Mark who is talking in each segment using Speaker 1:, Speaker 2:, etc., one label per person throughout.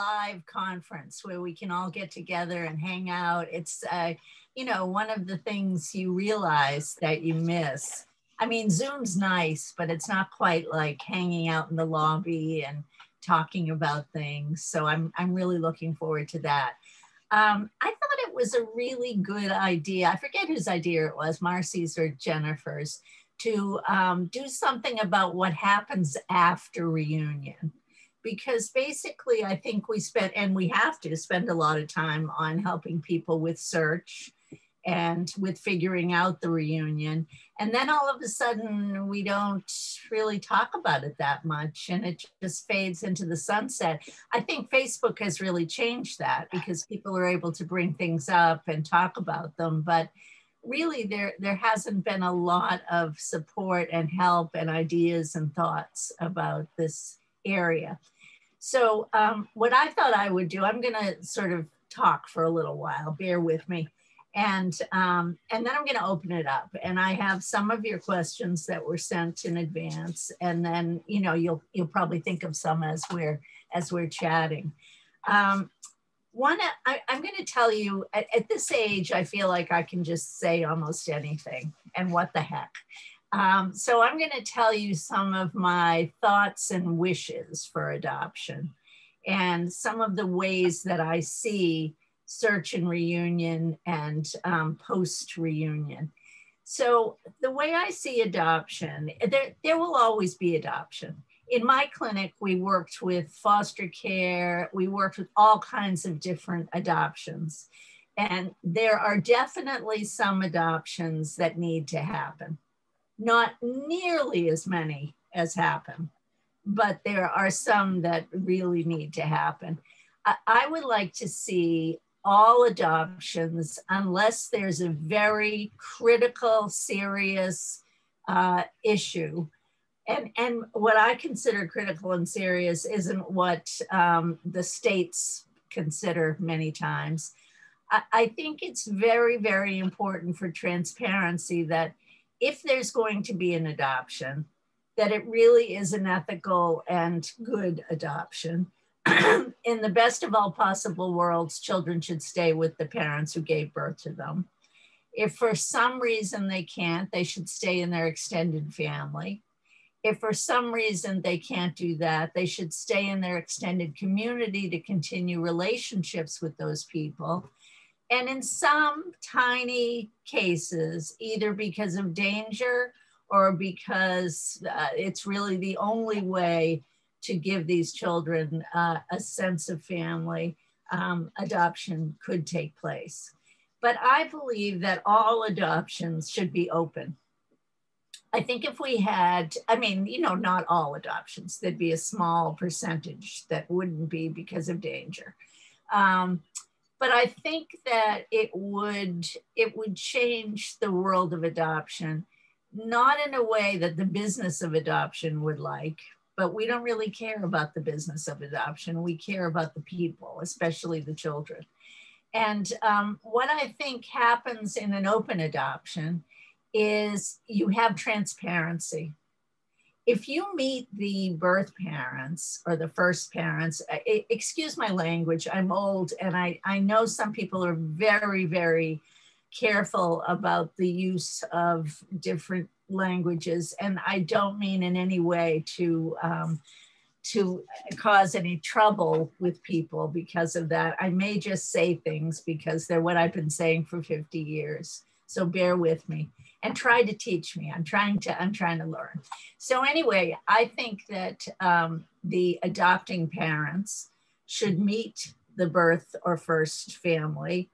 Speaker 1: live conference where we can all get together and hang out. It's, you know, one of the things you realize that you miss. I mean, Zoom's nice, but it's not quite like hanging out in the lobby and talking about things. So I'm really looking forward to that. I thought it was a really good idea. I forget whose idea it was, Marcy's or Jennifer's, to do something about what happens after reunion. Because basically, I think we spent, and we have to spend a lot of time on helping people with search and with figuring out the reunion. And then all of a sudden, we don't really talk about it that much, and it just fades into the sunset. I think Facebook has really changed that because people are able to bring things up and talk about them. But really, there hasn't been a lot of support and help and ideas and thoughts about this area. So what I thought I would do, I'm going to sort of talk for a little while, bear with me. And then I'm going to open it up. And I have some of your questions that were sent in advance. And then, you know, you'll probably think of some as we're chatting. I'm going to tell you, at this age, I feel like I can just say almost anything. And what the heck. So I'm going to tell you some of my thoughts and wishes for adoption and some of the ways that I see search and reunion and post-reunion. So the way I see adoption, there will always be adoption. In my clinic, we worked with foster care. We worked with all kinds of different adoptions. And there are definitely some adoptions that need to happen. Not nearly as many as happen, but there are some that really need to happen. I would like to see all adoptions, unless there's a very critical, serious issue. And what I consider critical and serious isn't what the states consider many times. I think it's very, very important for transparency that if there's going to be an adoption, that it really is an ethical and good adoption. In the best of all possible worlds, children should stay with the parents who gave birth to them. If for some reason they can't, they should stay in their extended family. If for some reason they can't do that, they should stay in their extended community to continue relationships with those people. And in some tiny cases, either because of danger or because it's really the only way to give these children a sense of family, adoption could take place. But I believe that all adoptions should be open. I think if we had, I mean, you know, not all adoptions, there'd be a small percentage that wouldn't be because of danger. But I think that it would change the world of adoption, not in a way that the business of adoption would like, but we don't really care about the business of adoption. We care about the people, especially the children. And what I think happens in an open adoption is you have transparency. If you meet the birth parents or the first parents, excuse my language, I'm old, and I know some people are very, very careful about the use of different languages, and I don't mean in any way to cause any trouble with people because of that. I may just say things because they're what I've been saying for 50 years. So bear with me and try to teach me. I'm trying to learn. So anyway, I think that the adopting parents should meet the birth or first family.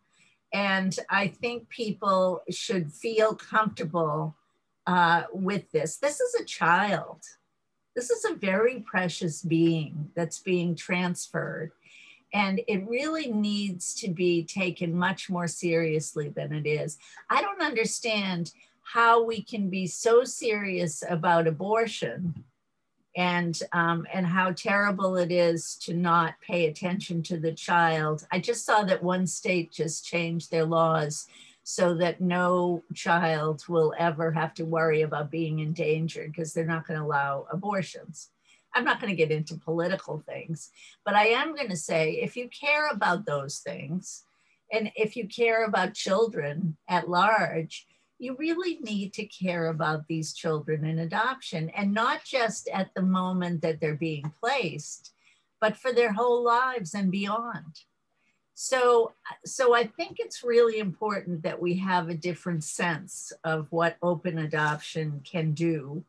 Speaker 1: And I think people should feel comfortable with this. This is a child. This is a very precious being that's being transferred. And it really needs to be taken much more seriously than it is. I don't understand how we can be so serious about abortion and how terrible it is to not pay attention to the child. I just saw that one state just changed their laws so that no child will ever have to worry about being endangered because they're not going to allow abortions. I'm not going to get into political things, but I am going to say, if you care about those things, and if you care about children at large, you really need to care about these children in adoption, and not just at the moment that they're being placed, but for their whole lives and beyond. So I think it's really important that we have a different sense of what open adoption can do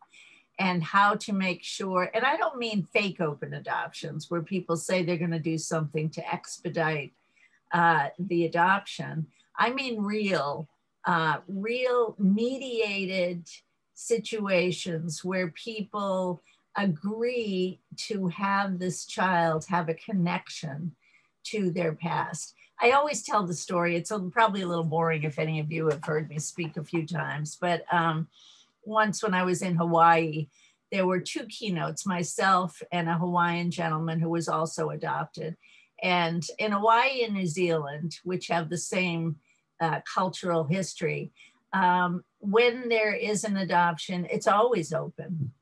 Speaker 1: and how to make sure, and I don't mean fake open adoptions where people say they're going to do something to expedite the adoption. I mean real mediated situations where people agree to have this child have a connection to their past. I always tell the story. It's probably a little boring if any of you have heard me speak a few times, but once when I was in Hawaii, there were two keynotes, myself and a Hawaiian gentleman who was also adopted. And in Hawaii and New Zealand, which have the same cultural history, when there is an adoption, it's always open.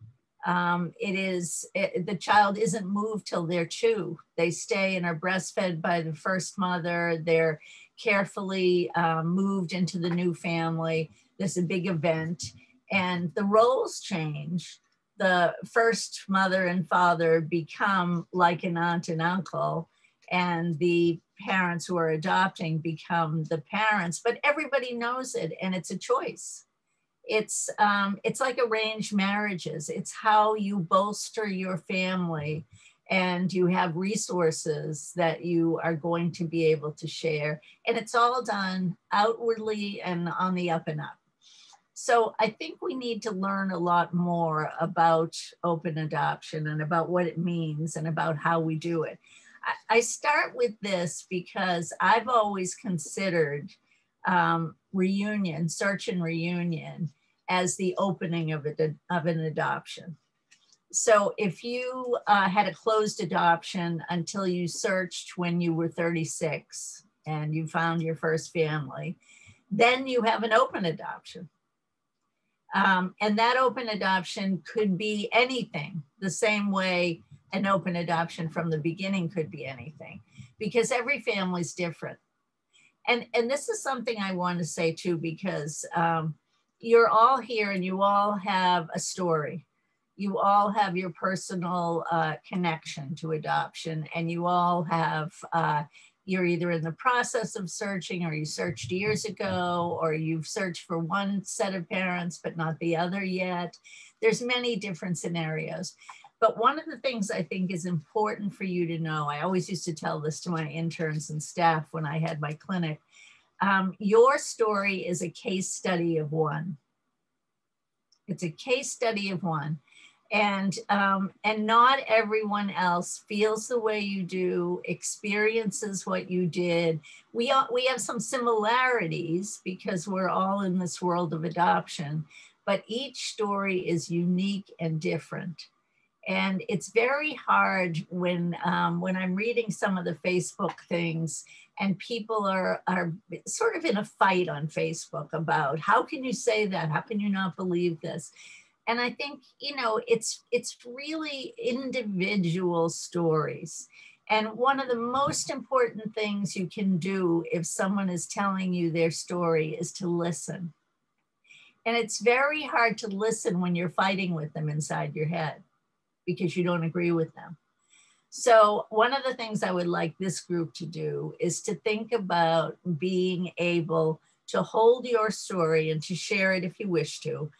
Speaker 1: The child isn't moved till they're 2. They stay and are breastfed by the first mother. They're carefully moved into the new family. There's a big event, and the roles change. The first mother and father become like an aunt and uncle, and the parents who are adopting become the parents, but everybody knows it, and it's a choice. It's like arranged marriages. It's how you bolster your family, and you have resources that you are going to be able to share. And it's all done outwardly and on the up and up. So I think we need to learn a lot more about open adoption and about what it means and about how we do it. I start with this because I've always considered reunion, search and reunion, as the opening of an adoption. So if you had a closed adoption until you searched when you were 36 and you found your first family, then you have an open adoption. And that open adoption could be anything, the same way an open adoption from the beginning could be anything, because every family is different. And this is something I want to say too, because you're all here and you all have a story. You all have your personal connection to adoption, and you all have, you're either in the process of searching, or you searched years ago, or you've searched for one set of parents, but not the other yet. There's many different scenarios. But one of the things I think is important for you to know, I always used to tell this to my interns and staff when I had my clinic, your story is a case study of one. It's a case study of one. And not everyone else feels the way you do, experiences what you did. We have some similarities because we're all in this world of adoption, but each story is unique and different. And it's very hard when I'm reading some of the Facebook things and people are sort of in a fight on Facebook about, how can you say that? How can you not believe this? And I think, it's really individual stories. And one of the most important things you can do if someone is telling you their story is to listen. And it's very hard to listen when you're fighting with them inside your head, because you don't agree with them. So one of the things I would like this group to do is to think about being able to hold your story and to share it if you wish to,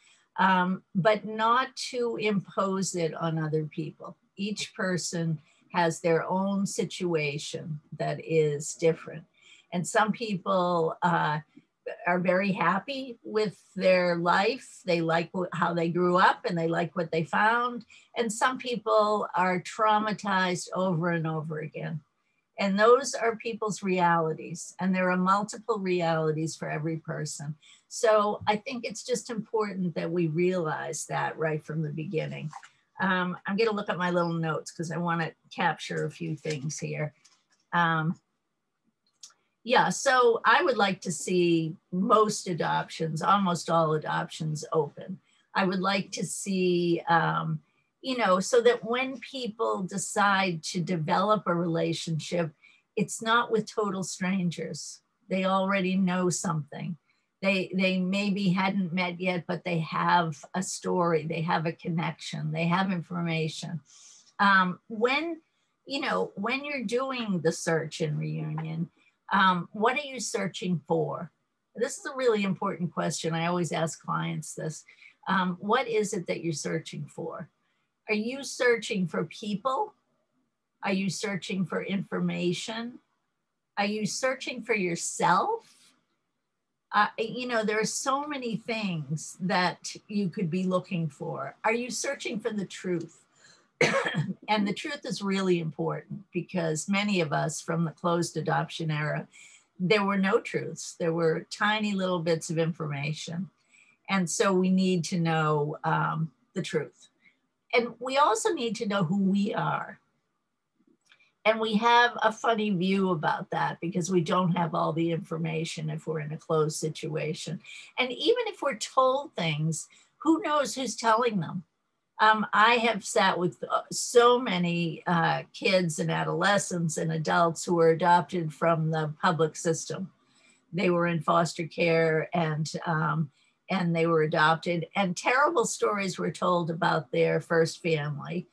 Speaker 1: but not to impose it on other people. Each person has their own situation that is different. And some people are very happy with their life. They like how they grew up and they like what they found. And some people are traumatized over and over again. And those are people's realities. And there are multiple realities for every person. So I think it's just important that we realize that right from the beginning. I'm going to look at my little notes because I want to capture a few things here. Yeah, so I would like to see most adoptions, almost all adoptions, open. I would like to see, you know, so that when people decide to develop a relationship, it's not with total strangers. They already know something. They maybe hadn't met yet, but they have a story, they have a connection, they have information. When, you know, when you're doing the search and reunion, what are you searching for? This is a really important question. I always ask clients this. What is it that you're searching for? Are you searching for people? Are you searching for information? Are you searching for yourself? You know, there are so many things that you could be looking for. Are you searching for the truth? And the truth is really important because many of us from the closed adoption era, there were no truths. There were tiny little bits of information. And so we need to know the truth. And we also need to know who we are. And we have a funny view about that because we don't have all the information if we're in a closed situation. And even if we're told things, who knows who's telling them? I have sat with so many kids and adolescents and adults who were adopted from the public system. They were in foster care and they were adopted, and terrible stories were told about their first family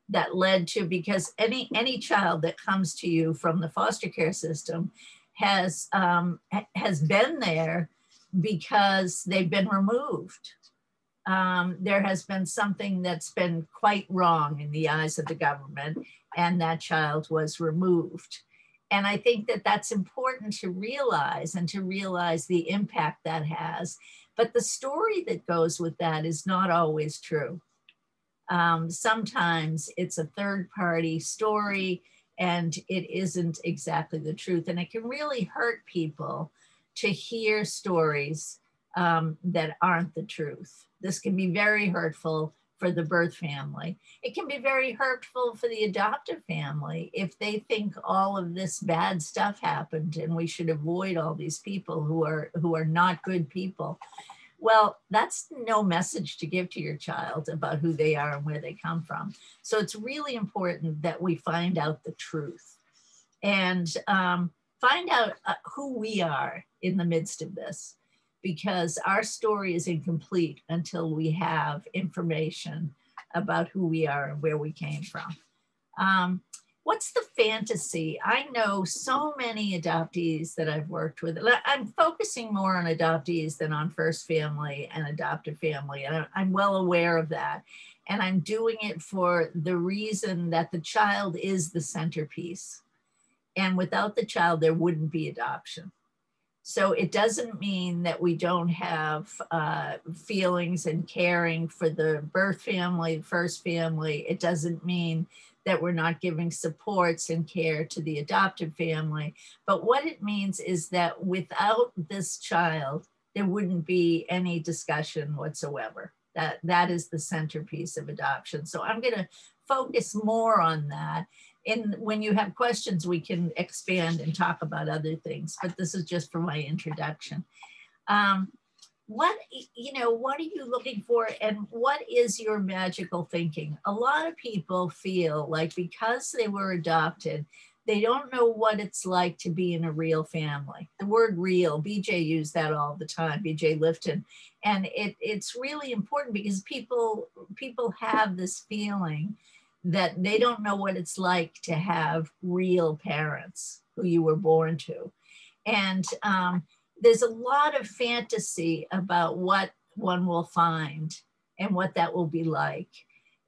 Speaker 1: that led to, because any child that comes to you from the foster care system has been there because they've been removed. There has been something that's been quite wrong in the eyes of the government, and that child was removed. And I think that that's important to realize, and to realize the impact that has. But the story that goes with that is not always true. Sometimes it's a third-party story and it isn't exactly the truth. And it can really hurt people to hear stories that aren't the truth. This can be very hurtful for the birth family. It can be very hurtful for the adoptive family if they think all of this bad stuff happened and we should avoid all these people who are not good people. Well, that's no message to give to your child about who they are and where they come from. So it's really important that we find out the truth and find out who we are in the midst of this, because our story is incomplete until we have information about who we are and where we came from. What's the fantasy? I know so many adoptees that I've worked with. I'm focusing more on adoptees than on first family and adoptive family, and I'm well aware of that. And I'm doing it for the reason that the child is the centerpiece. And without the child, there wouldn't be adoption. So it doesn't mean that we don't have feelings and caring for the birth family, first family. It doesn't mean that we're not giving supports and care to the adoptive family. But what it means is that without this child, there wouldn't be any discussion whatsoever. That is the centerpiece of adoption. So I'm going to focus more on that. And when you have questions, we can expand and talk about other things, but this is just for my introduction. What are you looking for, and what is your magical thinking? A lot of people feel like because they were adopted, they don't know what it's like to be in a real family. The word real, BJ used that all the time, BJ Lifton. And it's really important because people have this feeling that they don't know what it's like to have real parents who you were born to. And there's a lot of fantasy about what one will find and what that will be like.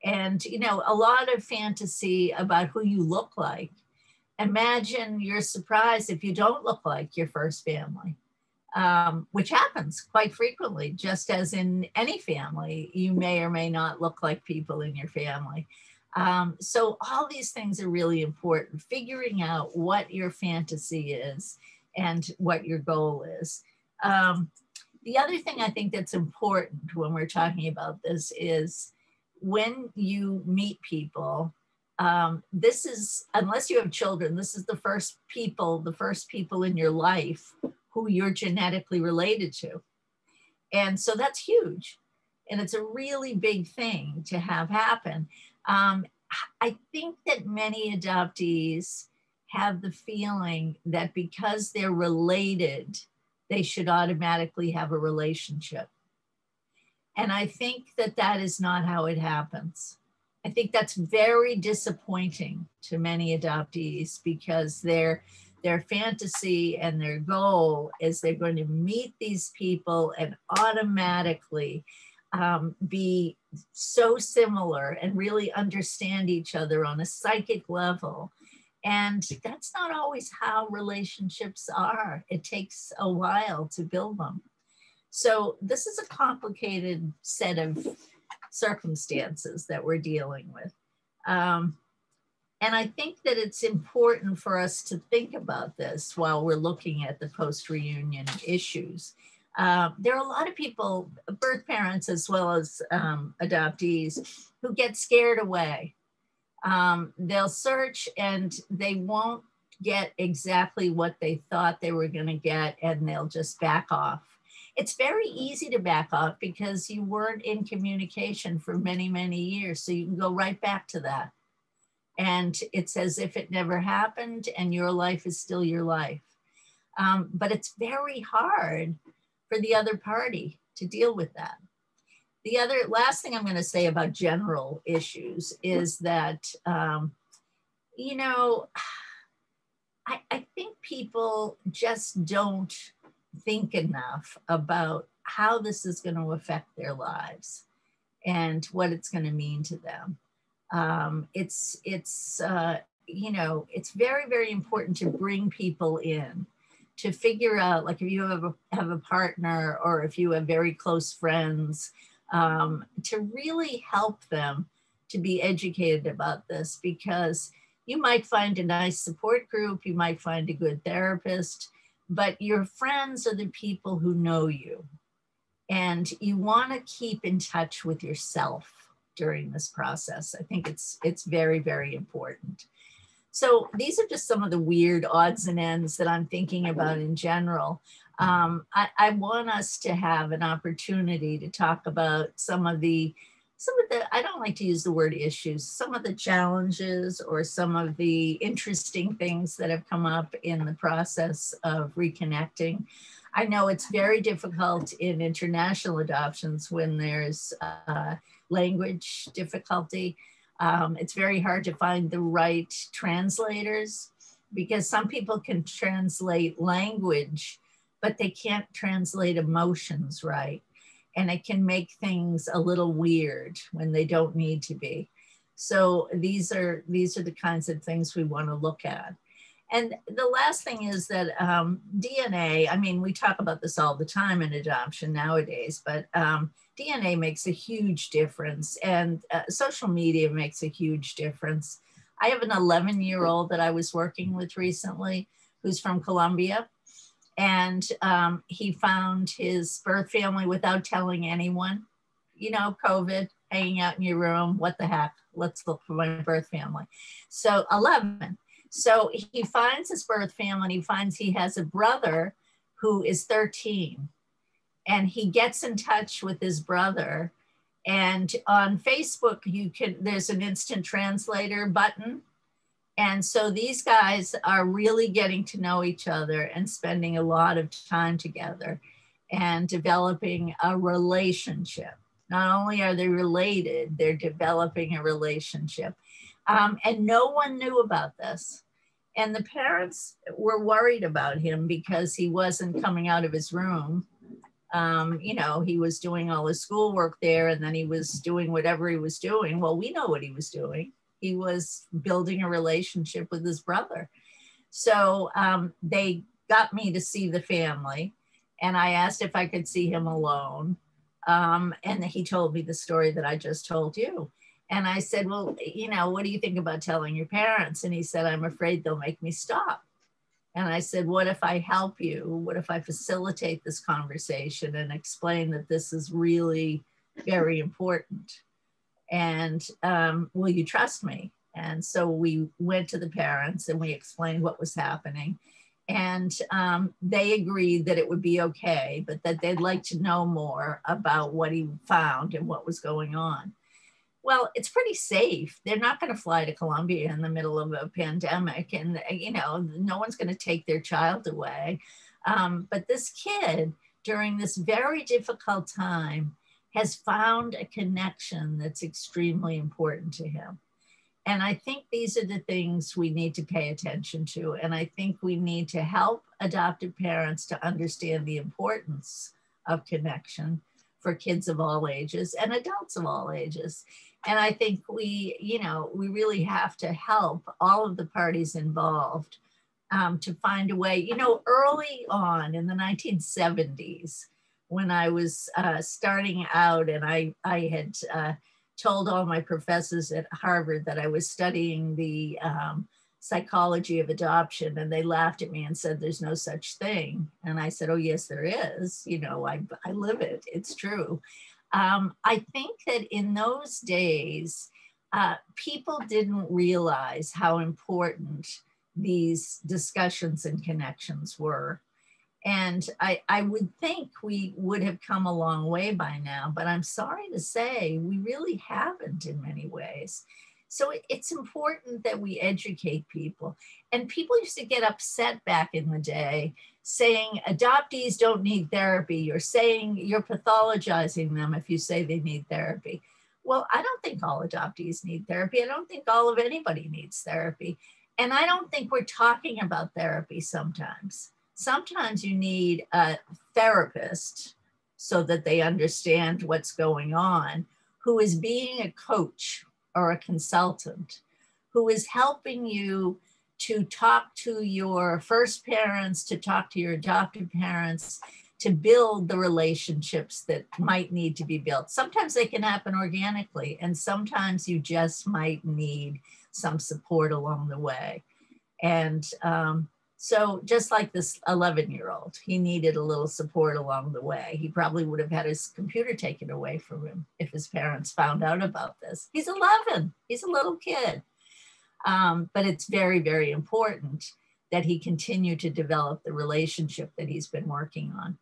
Speaker 1: And, a lot of fantasy about who you look like. Imagine you're surprised if you don't look like your first family, which happens quite frequently, just as in any family, you may or may not look like people in your family. So all these things are really important, figuring out what your fantasy is and what your goal is. The other thing I think that's important when we're talking about this is when you meet people, this is, unless you have children, this is the first people in your life who you're genetically related to. And so that's huge. And it's a really big thing to have happen. Um, I think that many adoptees have the feeling that because they're related, they should automatically have a relationship. And I think that that is not how it happens. I think that's very disappointing to many adoptees because their fantasy and their goal is they're going to meet these people and automatically be so similar and really understand each other on a psychic level. And that's not always how relationships are. It takes a while to build them. So this is a complicated set of circumstances that we're dealing with. And I think that it's important for us to think about this while we're looking at the post-reunion issues. There are a lot of people, birth parents as well as adoptees, who get scared away. They'll search and they won't get exactly what they thought they were going to get, and they'll just back off. It's very easy to back off because you weren't in communication for many, many years. So you can go right back to that. And it's as if it never happened and your life is still your life. But it's very hard for the other party to deal with that. The last thing I'm going to say about general issues is that, you know, I think people just don't think enough about how this is going to affect their lives and what it's going to mean to them. You know, it's very, very important to bring people in to figure out, like if you have a partner or if you have very close friends, to really help them to be educated about this, because you might find a nice support group, you might find a good therapist, but your friends are the people who know you. And you want to keep in touch with yourself during this process. I think it's very, very important. So these are just some of the weird odds and ends that I'm thinking about in general. I want us to have an opportunity to talk about some of the, I don't like to use the word issues, some of the challenges or some of the interesting things that have come up in the process of reconnecting. I know it's very difficult in international adoptions when there's language difficulty. It's very hard to find the right translators because some people can translate language, but they can't translate emotions right. And it can make things a little weird when they don't need to be. So these are the kinds of things we want to look at. And the last thing is that DNA, I mean, we talk about this all the time in adoption nowadays, but DNA makes a huge difference, and social media makes a huge difference. I have an 11-year-old that I was working with recently who's from Colombia. And he found his birth family without telling anyone. You know, COVID, hanging out in your room, what the heck? Let's look for my birth family. So 11. So he finds his birth family and he finds he has a brother who is 13. And he gets in touch with his brother. And on Facebook, there's an instant translator button. And so these guys are really getting to know each other and spending a lot of time together and developing a relationship. Not only are they related, they're developing a relationship. And no one knew about this. And the parents were worried about him because he wasn't coming out of his room. You know, he was doing all his schoolwork there and then he was doing whatever he was doing. Well, we know what he was doing. He was building a relationship with his brother. So they got me to see the family and I asked if I could see him alone. And he told me the story that I just told you. And I said, well, you know, what do you think about telling your parents? And he said, I'm afraid they'll make me stop. And I said, what if I help you? What if I facilitate this conversation and explain that this is really very important? And will you trust me? And so we went to the parents and we explained what was happening. And they agreed that it would be okay, but that they'd like to know more about what he found and what was going on. Well, it's pretty safe. They're not going to fly to Colombia in the middle of a pandemic, and no one's going to take their child away. But this kid, during this very difficult time, has found a connection that's extremely important to him. And I think these are the things we need to pay attention to. And I think we need to help adoptive parents to understand the importance of connection for kids of all ages and adults of all ages. And I think we really have to help all of the parties involved to find a way. Early on in the 1970s, when I was starting out, and I had told all my professors at Harvard that I was studying the psychology of adoption, and they laughed at me and said, "There's no such thing." And I said, "Oh, yes, there is. I live it. It's true." I think that in those days, people didn't realize how important these discussions and connections were. And I would think we would have come a long way by now, but I'm sorry to say we really haven't in many ways. So it's important that we educate people. And people used to get upset back in the day saying adoptees don't need therapy. You're saying you're pathologizing them if you say they need therapy. Well, I don't think all adoptees need therapy. I don't think all of anybody needs therapy. And I don't think we're talking about therapy sometimes. Sometimes you need a therapist so that they understand what's going on, who is being a coach or a consultant, who is helping you to talk to your first parents, to talk to your adoptive parents, to build the relationships that might need to be built. Sometimes they can happen organically, and sometimes you just might need some support along the way. And so just like this 11-year-old, he needed a little support along the way. He probably would have had his computer taken away from him if his parents found out about this. He's 11, he's a little kid. But it's very, very important that he continue to develop the relationship that he's been working on.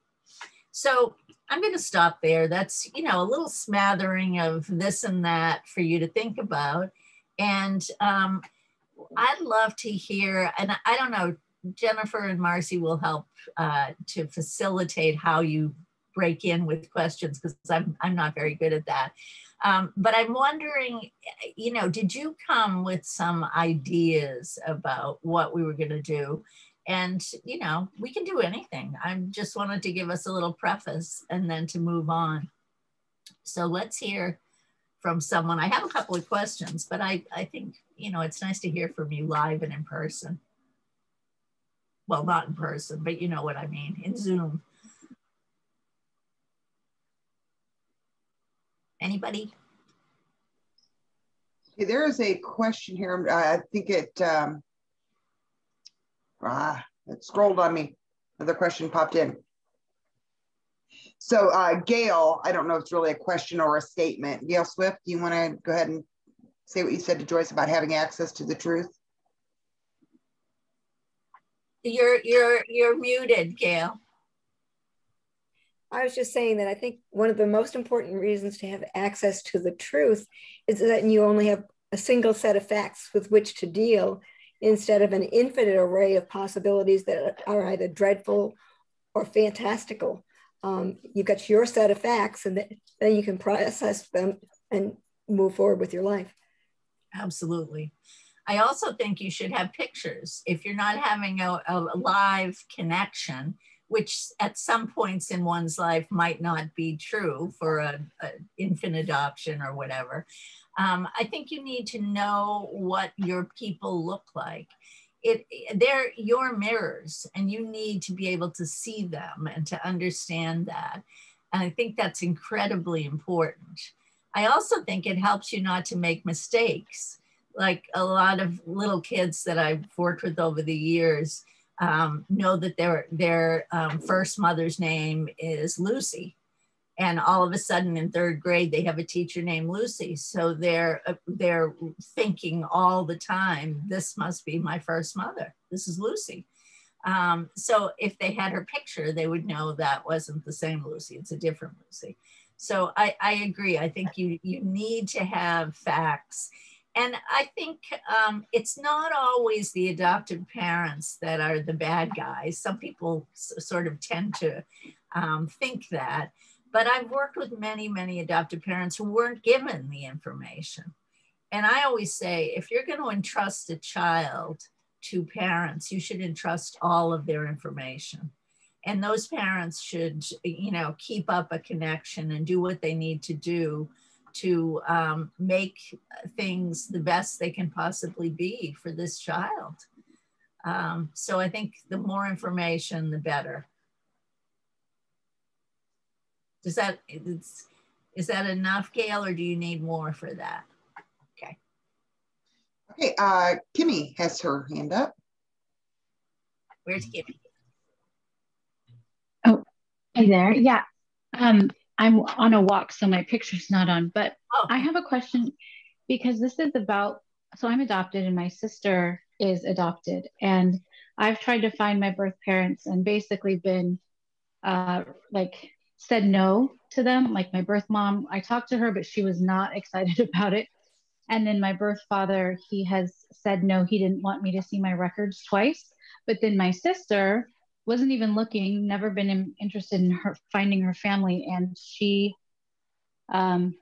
Speaker 1: So I'm going to stop there. That's, a little smattering of this and that for you to think about. And I'd love to hear, and I don't know, Jennifer and Marcy will help to facilitate how you break in with questions, because I'm not very good at that. But I'm wondering, did you come with some ideas about what we were going to do? And, we can do anything. I just wanted to give us a little preface and then to move on. So let's hear from someone. I have a couple of questions, but I think, it's nice to hear from you live and in person. Well, not in person, but you know what I mean, in Zoom. Anybody?
Speaker 2: There is a question here. I think it scrolled on me. Another question popped in. So Gail, I don't know if it's really a question or a statement. Gail Swift, do you want to go ahead and say what you said to Joyce about having access to the truth?
Speaker 1: You're muted, Gail.
Speaker 3: I was just saying that I think one of the most important reasons to have access to the truth is that you only have a single set of facts with which to deal, instead of an infinite array of possibilities that are either dreadful or fantastical. You've got your set of facts, and then you can process them and move forward with your life.
Speaker 1: Absolutely. I also think you should have pictures. If you're not having a live connection, which at some points in one's life might not be true for an infant adoption or whatever, I think you need to know what your people look like. They're your mirrors, and you need to be able to see them and to understand that. And I think that's incredibly important. I also think it helps you not to make mistakes. Like a lot of little kids that I've worked with over the years know that their first mother's name is Lucy. And all of a sudden in third grade, they have a teacher named Lucy. So they're thinking all the time, this must be my first mother. This is Lucy. So if they had her picture, they would know that wasn't the same Lucy, it's a different Lucy. So I agree. I think you need to have facts. And I think it's not always the adoptive parents that are the bad guys. Some people sort of tend to think that. But I've worked with many, many adoptive parents who weren't given the information. And I always say, if you're going to entrust a child to parents, you should entrust all of their information. And those parents should, you know, keep up a connection and do what they need to do to make things the best they can possibly be for this child. So I think the more information, the better. Is that enough, Gail, or do you need more for that? Okay.
Speaker 2: Okay, Kimmy has her hand up.
Speaker 1: Where's Kimmy?
Speaker 4: Oh, hey there. Yeah. I'm on a walk, so my picture's not on, but I have a question because this is about, so I'm adopted and my sister is adopted, and I've tried to find my birth parents and basically been like said no to them. Like my birth mom, I talked to her, but she was not excited about it. And then my birth father, he has said no, he didn't want me to see my records twice. But then my sister wasn't even looking, never been interested in her finding her family. And she, and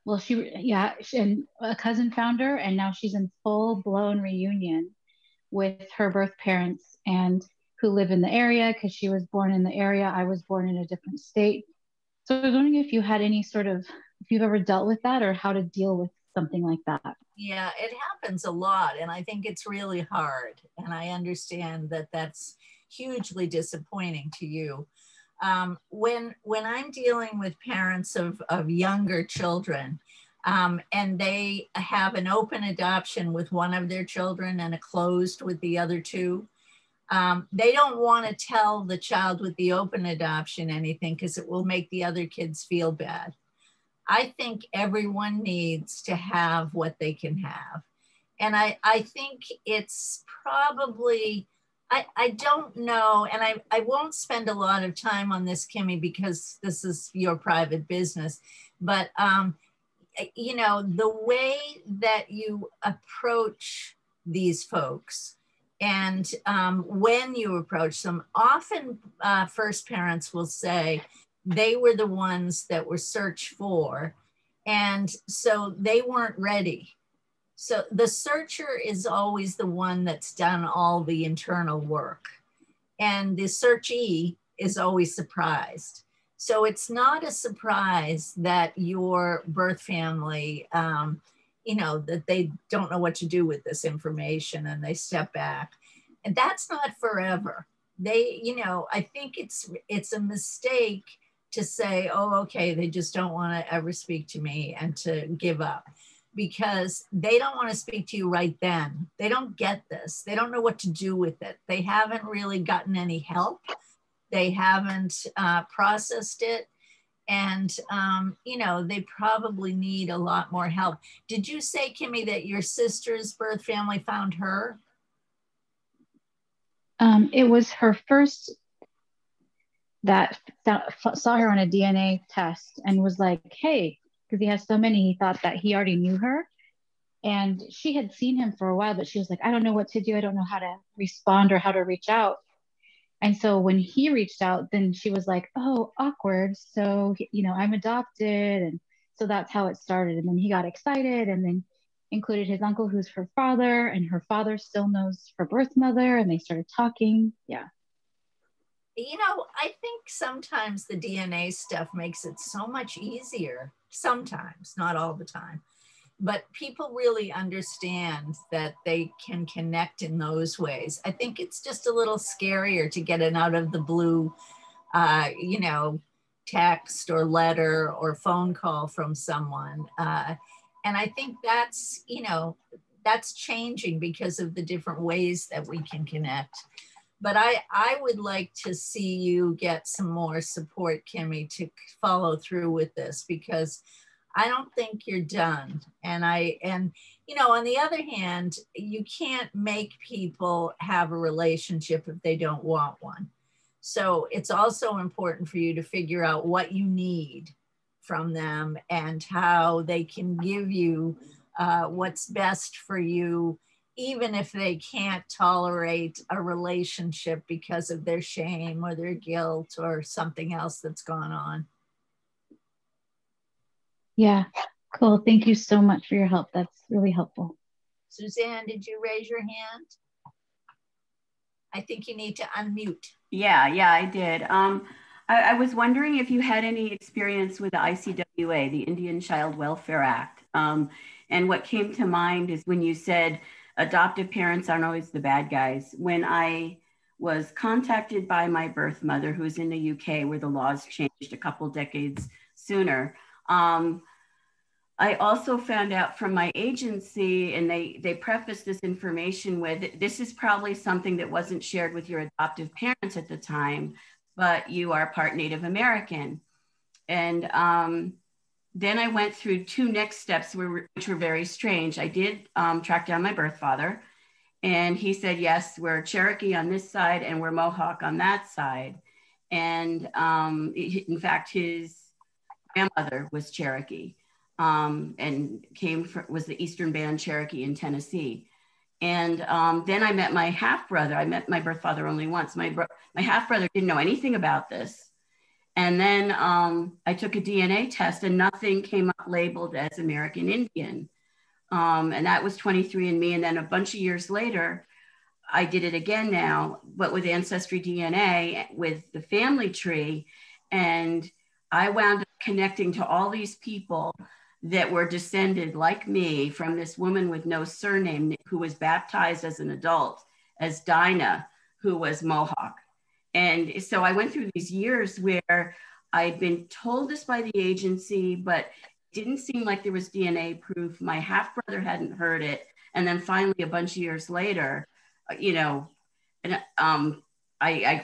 Speaker 4: a cousin found her, and now she's in full blown reunion with her birth parents and who live in the area because she was born in the area. I was born in a different state. So I was wondering if you had any sort of, if you've ever dealt with that or how to deal with something like that.
Speaker 1: Yeah, it happens a lot. And I think it's really hard. And I understand that that's hugely disappointing to you. When I'm dealing with parents of younger children, and they have an open adoption with one of their children and a closed with the other two, they don't want to tell the child with the open adoption anything because it will make the other kids feel bad. I think everyone needs to have what they can have. And I think it's probably, I don't know, and I won't spend a lot of time on this, Kimmy, because this is your private business, but you know, the way that you approach these folks and when you approach them, often first parents will say they were the ones that were searched for, and so they weren't ready. So the searcher is always the one that's done all the internal work, and the searchee is always surprised. So it's not a surprise that your birth family, you know, that they don't know what to do with this information and they step back. And that's not forever. They, you know, I think it's a mistake to say, oh, okay, they just don't want to ever speak to me and to give up, because they don't want to speak to you right then. They don't get this. They don't know what to do with it. They haven't really gotten any help. They haven't processed it. And, you know, they probably need a lot more help. Did you say, Kimmy, that your sister's birth family found her?
Speaker 4: It was her first that saw her on a DNA test and was like, hey, because he has so many, he thought that he already knew her. And she had seen him for a while, but she was like, I don't know what to do. I don't know how to respond or how to reach out. And so when he reached out, then she was like, oh, awkward. So, you know, I'm adopted. And so that's how it started. And then he got excited and then included his uncle, who's her father, and her father still knows her birth mother. And they started talking. Yeah.
Speaker 1: You know, I think sometimes the DNA stuff makes it so much easier. Sometimes, not all the time. But people really understand that they can connect in those ways. I think it's just a little scarier to get an out of the blue, you know, text or letter or phone call from someone. And I think that's, you know, that's changing because of the different ways that we can connect. But I would like to see you get some more support, Kimmy, to follow through with this, because I don't think you're done. And you know, on the other hand, you can't make people have a relationship if they don't want one. So it's also important for you to figure out what you need from them and how they can give you what's best for you, even if they can't tolerate a relationship because of their shame or their guilt or something else that's gone on.
Speaker 4: Yeah, cool. Thank you so much for your help. That's really helpful.
Speaker 1: Suzanne, did you raise your hand? I think you need to unmute.
Speaker 5: Yeah, I did. I was wondering if you had any experience with the ICWA, the Indian Child Welfare Act. And what came to mind is when you said adoptive parents aren't always the bad guys. When I was contacted by my birth mother, who's in the UK, where the laws changed a couple decades sooner, I also found out from my agency, and they prefaced this information with, this is probably something that wasn't shared with your adoptive parents at the time, but you are part Native American. And then I went through two next steps, which were very strange. I did track down my birth father, and he said, yes, we're Cherokee on this side and we're Mohawk on that side. And in fact, his grandmother was Cherokee. And was the Eastern Band Cherokee in Tennessee. And then I met my half-brother. I met my birth father only once. My half-brother didn't know anything about this. And then I took a DNA test and nothing came up labeled as American Indian. And that was 23andMe. And then a bunch of years later, I did it again now, but with Ancestry DNA, with the family tree. And I wound up connecting to all these people that were descended like me from this woman with no surname who was baptized as an adult as Dinah, who was Mohawk. And so I went through these years where I'd been told this by the agency, but it didn't seem like there was DNA proof. My half-brother hadn't heard it. And then finally, a bunch of years later, I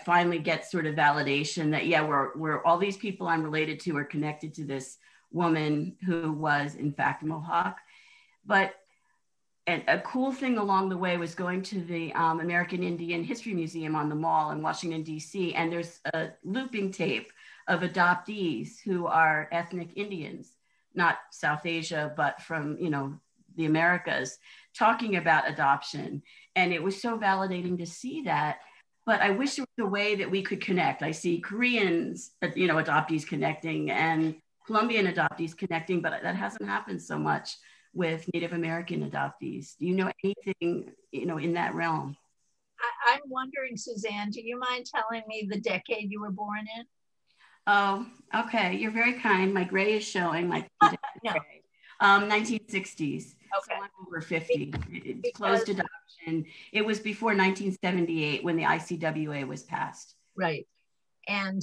Speaker 5: finally get sort of validation that, yeah, we're all these people I'm related to are connected to this woman who was in fact Mohawk. But a cool thing along the way was going to the American Indian History Museum on the Mall in Washington, DC. And there's a looping tape of adoptees who are ethnic Indians, not South Asia, but from, the Americas, talking about adoption. And it was so validating to see that. But I wish there was a way that we could connect. I see Koreans, adoptees connecting and Colombian adoptees connecting, but that hasn't happened so much with Native American adoptees. Do you know anything, in that realm?
Speaker 1: I'm wondering, Suzanne, do you mind telling me the decade you were born in?
Speaker 5: Oh, okay. You're very kind. My gray is showing. My
Speaker 1: no.
Speaker 5: 1960s.
Speaker 1: Okay.
Speaker 5: So I'm over 50. It's closed adoption. It was before 1978 when the ICWA was passed.
Speaker 1: Right. And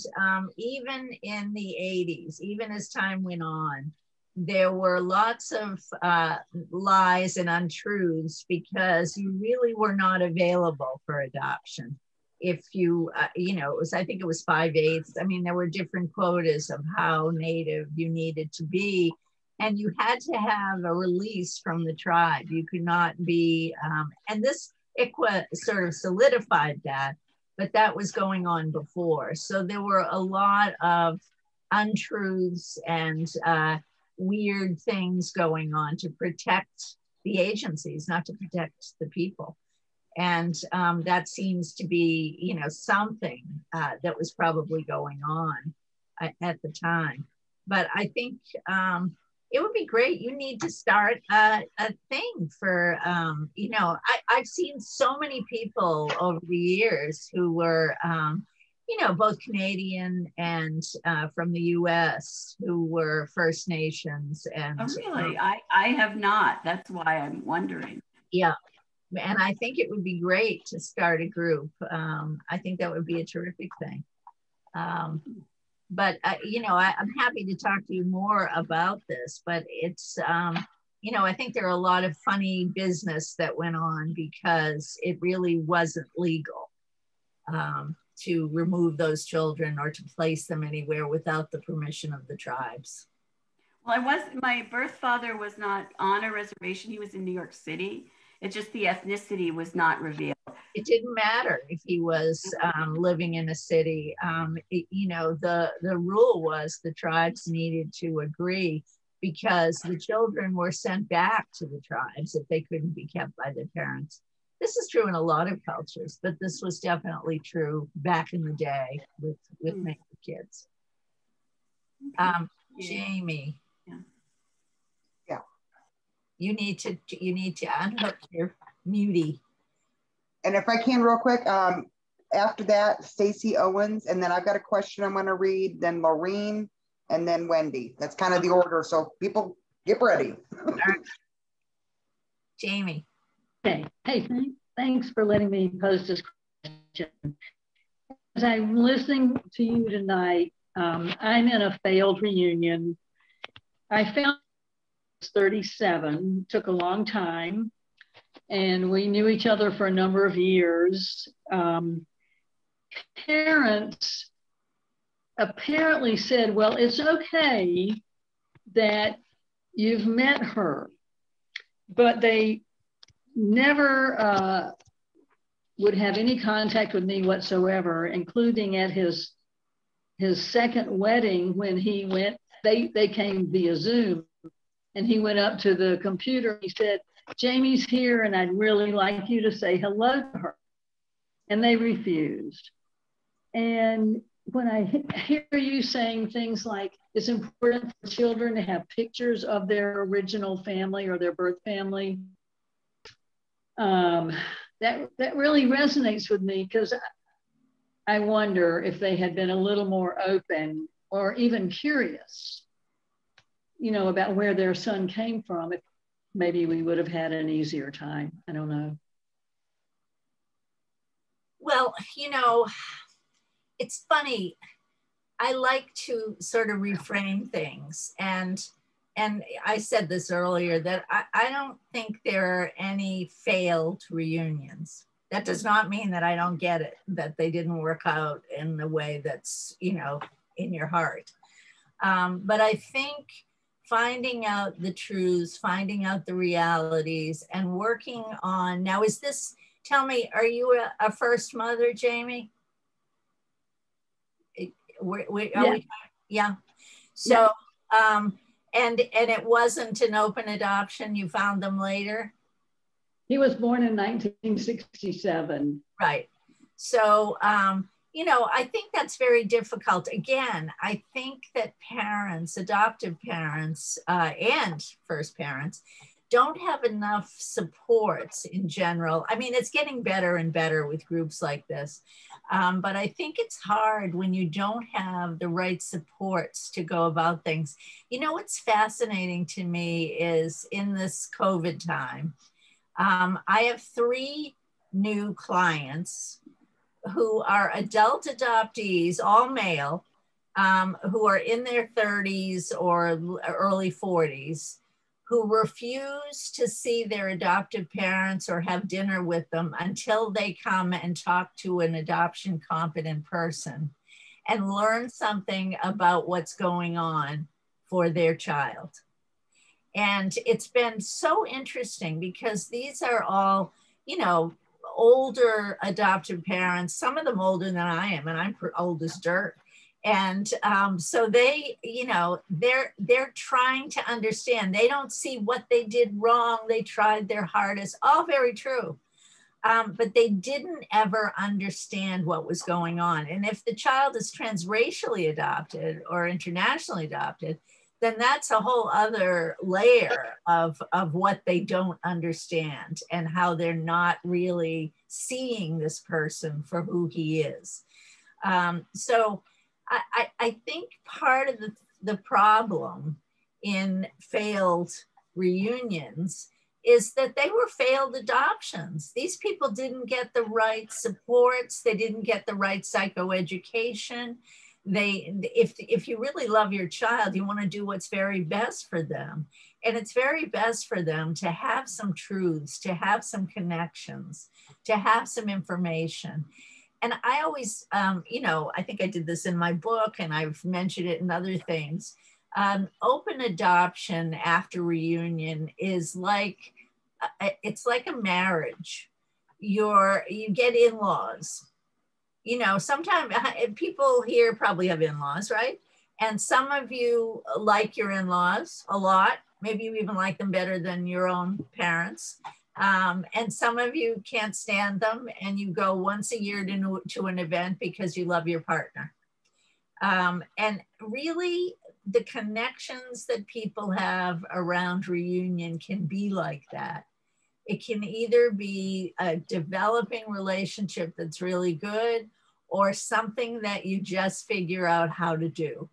Speaker 1: even in the 80s, even as time went on, there were lots of lies and untruths because you really were not available for adoption. If you, I think it was 5/8. I mean, there were different quotas of how Native you needed to be. And you had to have a release from the tribe. You could not be, and this ICWA sort of solidified that, but that was going on before. So there were a lot of untruths and weird things going on to protect the agencies, not to protect the people. And that seems to be, something that was probably going on at the time. But I think it would be great. You need to start a thing for, I've seen so many people over the years who were, both Canadian and from the US who were First Nations. And
Speaker 5: oh, really? I have not. That's why I'm wondering.
Speaker 1: Yeah. And I think it would be great to start a group. I think that would be a terrific thing. But, I'm happy to talk to you more about this, but it's, I think there are a lot of funny business that went on because it really wasn't legal to remove those children or to place them anywhere without the permission of the tribes.
Speaker 5: Well, my birth father was not on a reservation. He was in New York City. It's just the ethnicity was not revealed.
Speaker 1: It didn't matter if he was living in a city. The rule was the tribes needed to agree, because the children were sent back to the tribes if they couldn't be kept by their parents. This is true in a lot of cultures, but this was definitely true back in the day with many kids. Jamie.
Speaker 2: Yeah.
Speaker 1: You need to unhook your mutie.
Speaker 2: And if I can real quick, after that, Stacey Owens, and then I've got a question I'm going to read, then Maureen, and then Wendy. That's kind of the order. So people get ready.
Speaker 1: All right. Jamie.
Speaker 6: Okay. Hey, thanks for letting me pose this question. As I'm listening to you tonight, I'm in a failed reunion. I found I was 37, took a long time, and we knew each other for a number of years. Parents apparently said, well, it's okay that you've met her, but they never would have any contact with me whatsoever, including at his second wedding when he went, they came via Zoom, and he went up to the computer. He said, Jamie's here, and I'd really like you to say hello to her. And they refused. And when I hear you saying things like it's important for children to have pictures of their original family or their birth family, that really resonates with me, because I wonder if they had been a little more open or even curious, about where their son came from, if maybe we would have had an easier time. I don't know.
Speaker 1: Well, it's funny. I like to sort of reframe things. And I said this earlier, that I don't think there are any failed reunions. That does not mean that I don't get it, that they didn't work out in the way that's, in your heart. But I think finding out the truths, finding out the realities, and working on, now is this, tell me, are you a first mother, Jamie? Yeah. So, yeah. And it wasn't an open adoption, you found them later?
Speaker 6: He was born in 1967.
Speaker 1: Right. So, I think that's very difficult. Again, I think that parents, adoptive parents, and first parents, don't have enough supports in general. I mean, it's getting better and better with groups like this. But I think it's hard when you don't have the right supports to go about things. What's fascinating to me is in this COVID time, I have 3 new clients who are adult adoptees, all male, who are in their 30s or early 40s, who refuse to see their adoptive parents or have dinner with them until they come and talk to an adoption competent person and learn something about what's going on for their child. And it's been so interesting because these are all, older adoptive parents, some of them older than I am, and I'm old as dirt. And so they, they're trying to understand. They don't see what they did wrong. They tried their hardest, all very true. But they didn't ever understand what was going on. And if the child is transracially adopted or internationally adopted, then that's a whole other layer of what they don't understand and how they're not really seeing this person for who he is. So I think part of the problem in failed reunions is that they were failed adoptions. These people didn't get the right supports. They didn't get the right psychoeducation. If you really love your child, you want to do what's very best for them. And it's very best for them to have some truths, to have some connections, to have some information. And I always, I think I did this in my book and I've mentioned it in other things. Open adoption after reunion is like, it's like a marriage. you get in-laws. You know, sometimes people here probably have in-laws, right? And some of you like your in-laws a lot. Maybe you even like them better than your own parents. And some of you can't stand them and you go once a year to an event because you love your partner. And really the connections that people have around reunion can be like that. It can either be a developing relationship that's really good or something that you just figure out how to do.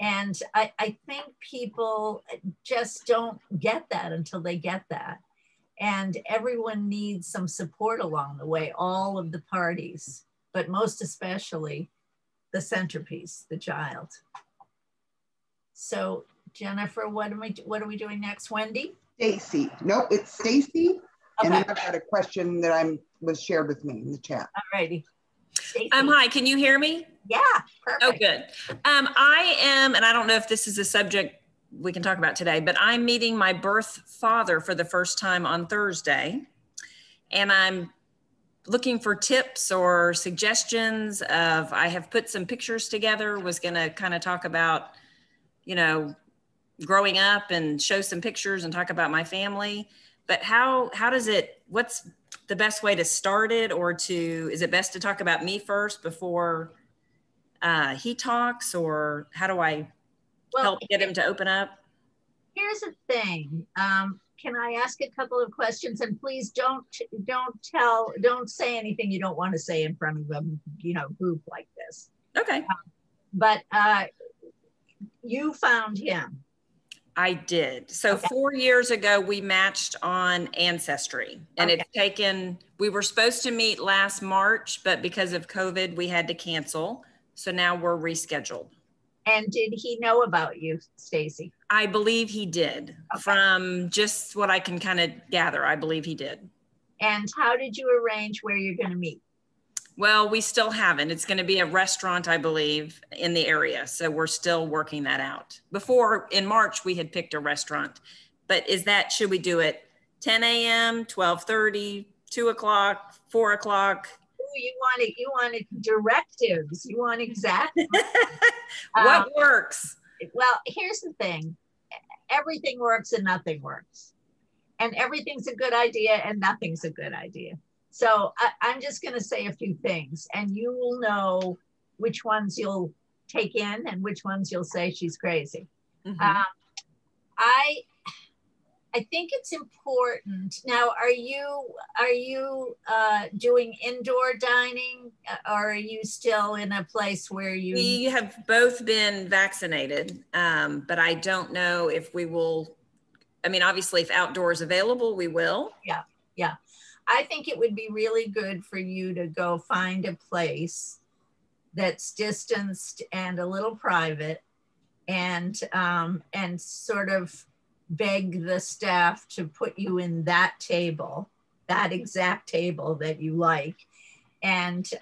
Speaker 1: And I think people just don't get that until they get that. And everyone needs some support along the way, all of the parties, but most especially the centerpiece, the child. So Jennifer, what are we doing next? Wendy?
Speaker 2: Stacy. Nope, it's Stacy.
Speaker 1: Okay.
Speaker 2: And then I've got a question that was shared with me in the chat.
Speaker 1: All righty.
Speaker 7: Hi, can you hear me?
Speaker 1: Yeah, perfect.
Speaker 7: Oh, good. I am, and I don't know if this is a subject we can talk about today, but I'm meeting my birth father for the first time on Thursday. And I'm looking for tips or suggestions of, I have put some pictures together, was gonna kind of talk about, you know, growing up and show some pictures and talk about my family. But how does it, what's the best way to start it, or is it best to talk about me first before he talks, or how do I help get him to open up?
Speaker 1: Here's the thing. Can I ask a couple of questions? And please don't say anything you don't want to say in front of a group like this.
Speaker 7: Okay.
Speaker 1: But you found him.
Speaker 7: I did. So okay. 4 years ago, we matched on Ancestry, and okay. It's taken, we were supposed to meet last March, but because of COVID, we had to cancel. So now we're rescheduled.
Speaker 1: And did he know about you, Stacy?
Speaker 7: I believe he did. Okay. From just what I can kind of gather, I believe he did.
Speaker 1: And how did you arrange where you're going to meet?
Speaker 7: Well, we still haven't. It's going to be a restaurant, I believe, in the area. So we're still working that out. Before, in March, we had picked a restaurant. But should we do it 10 a.m., 12:30, 2 o'clock, 4 o'clock?
Speaker 1: You wanted directives. You want exactly.
Speaker 7: What works?
Speaker 1: Well, here's the thing. Everything works and nothing works. And everything's a good idea and nothing's a good idea. So I'm just going to say a few things, and you will know which ones you'll take in and which ones you'll say she's crazy. Mm-hmm. I think it's important. Now, are you doing indoor dining, or are you still in a place where you?
Speaker 7: We have both been vaccinated, but I don't know if we will. I mean, obviously, if outdoor is available, we will.
Speaker 1: Yeah, yeah. I think it would be really good for you to go find a place that's distanced and a little private, and sort of beg the staff to put you in that table, that exact table that you like, and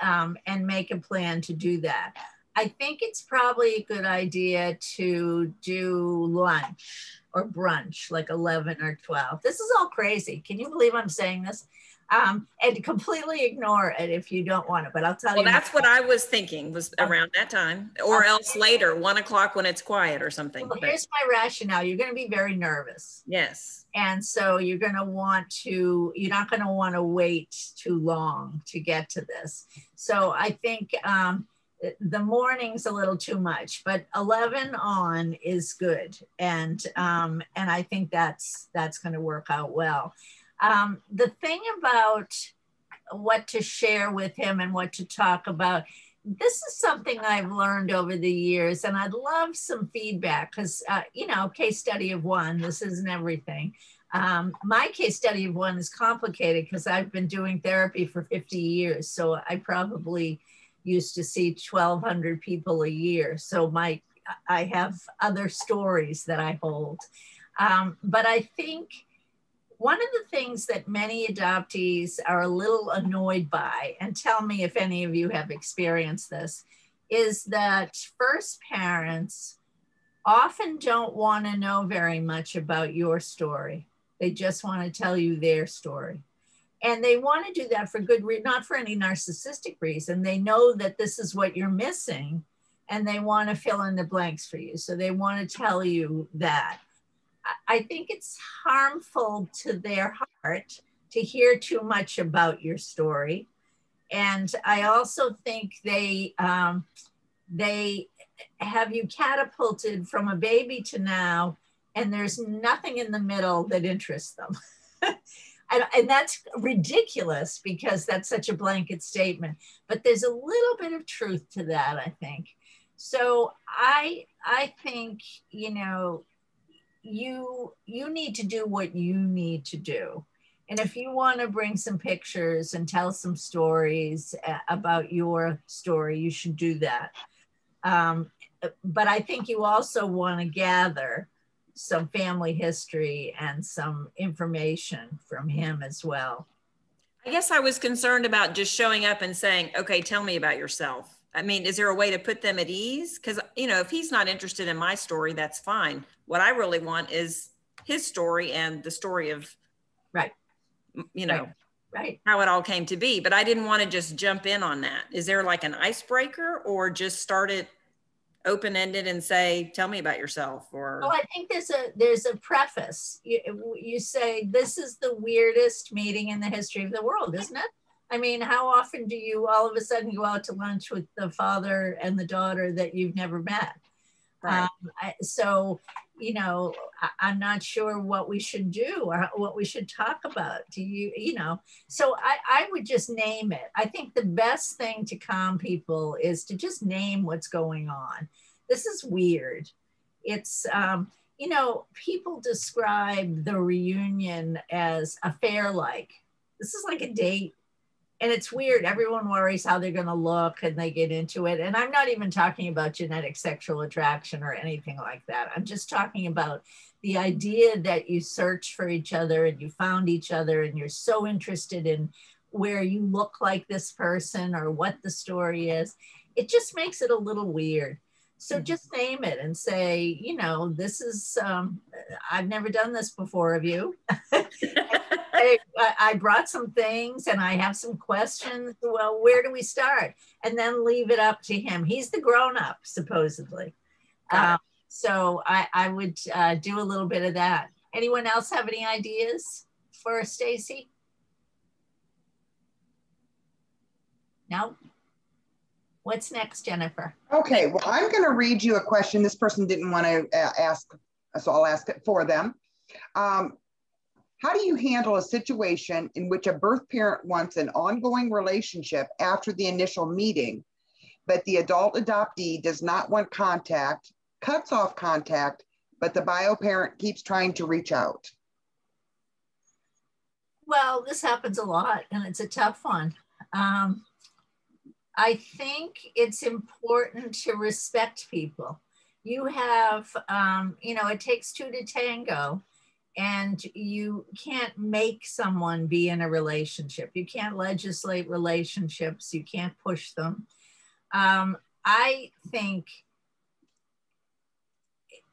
Speaker 1: make a plan to do that. I think it's probably a good idea to do lunch or brunch, like 11 or 12. This is all crazy. Can you believe I'm saying this? And completely ignore it if you don't want it, but I'll tell you.
Speaker 7: Well, that's what I was thinking, was around that time, or else later, 1 o'clock when it's quiet or something.
Speaker 1: Well, here's my rationale. You're going to be very nervous.
Speaker 7: Yes.
Speaker 1: And so you're not going to want to wait too long to get to this. So I think the morning's a little too much, but 11 on is good. And I think that's going to work out well. The thing about what to share with him and what to talk about, this is something I've learned over the years, and I'd love some feedback because, case study of one, this isn't everything. My case study of one is complicated because I've been doing therapy for 50 years. So I probably used to see 1,200 people a year. So I have other stories that I hold. But I think one of the things that many adoptees are a little annoyed by, and tell me if any of you have experienced this, is that first parents often don't want to know very much about your story. They just want to tell you their story. And they want to do that for good reason, not for any narcissistic reason. They know that this is what you're missing and they want to fill in the blanks for you. So they want to tell you that. I think it's harmful to their heart to hear too much about your story. And I also think they have you catapulted from a baby to now, and there's nothing in the middle that interests them. And that's ridiculous because that's such a blanket statement, but there's a little bit of truth to that, I think. So I think, you know, you need to do what you need to do. And if you want to bring some pictures and tell some stories about your story, you should do that. But I think you also want to gather some family history and some information from him as well.
Speaker 7: I guess I was concerned about just showing up and saying, okay, tell me about yourself. I mean, is there a way to put them at ease? Because, you know, if he's not interested in my story, that's fine. What I really want is his story and the story of,
Speaker 1: right,
Speaker 7: you know,
Speaker 1: right,
Speaker 7: how it all came to be. But I didn't want to just jump in on that. Is there like an icebreaker, or just start it open-ended and say, tell me about yourself? Or
Speaker 1: well, I think there's a preface. You say, this is the weirdest meeting in the history of the world, isn't it? I mean, how often do you all of a sudden go out to lunch with the father and the daughter that you've never met?
Speaker 7: Right.
Speaker 1: So, you know, I'm not sure what we should do or what we should talk about. Do you know, so I would just name it. I think the best thing to calm people is to just name what's going on. This is weird. It's, you know, people describe the reunion as affair-like. This is like a date. And it's weird. Everyone worries how they're going to look and they get into it. And I'm not even talking about genetic sexual attraction or anything like that. I'm just talking about the idea that you search for each other and you found each other and you're so interested in where you look like this person or what the story is. It just makes it a little weird. So just name it and say, you know, this is, I've never done this before of you. I brought some things and I have some questions. Well, where do we start? And then leave it up to him. He's the grown-up, supposedly. So I would do a little bit of that. Anyone else have any ideas for Stacy? No? What's next, Jennifer?
Speaker 2: Okay, well, I'm going to read you a question. This person didn't want to ask, so I'll ask it for them. How do you handle a situation in which a birth parent wants an ongoing relationship after the initial meeting, but the adult adoptee does not want contact, cuts off contact, but the bio parent keeps trying to reach out?
Speaker 1: Well, this happens a lot and it's a tough one. I think it's important to respect people. You have, you know, it takes two to tango. And you can't make someone be in a relationship. You can't legislate relationships. You can't push them. I think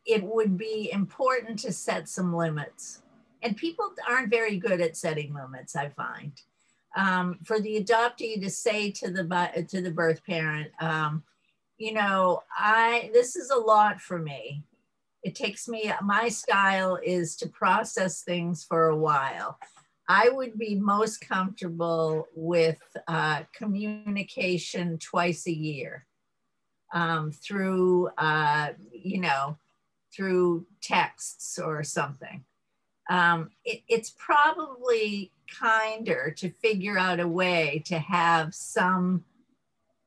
Speaker 1: it would be important to set some limits. And people aren't very good at setting limits, I find. For the adoptee to say to the birth parent, you know, this is a lot for me. It takes me, my style is to process things for a while. I would be most comfortable with communication twice a year through, you know, through texts or something. It's probably kinder to figure out a way to have some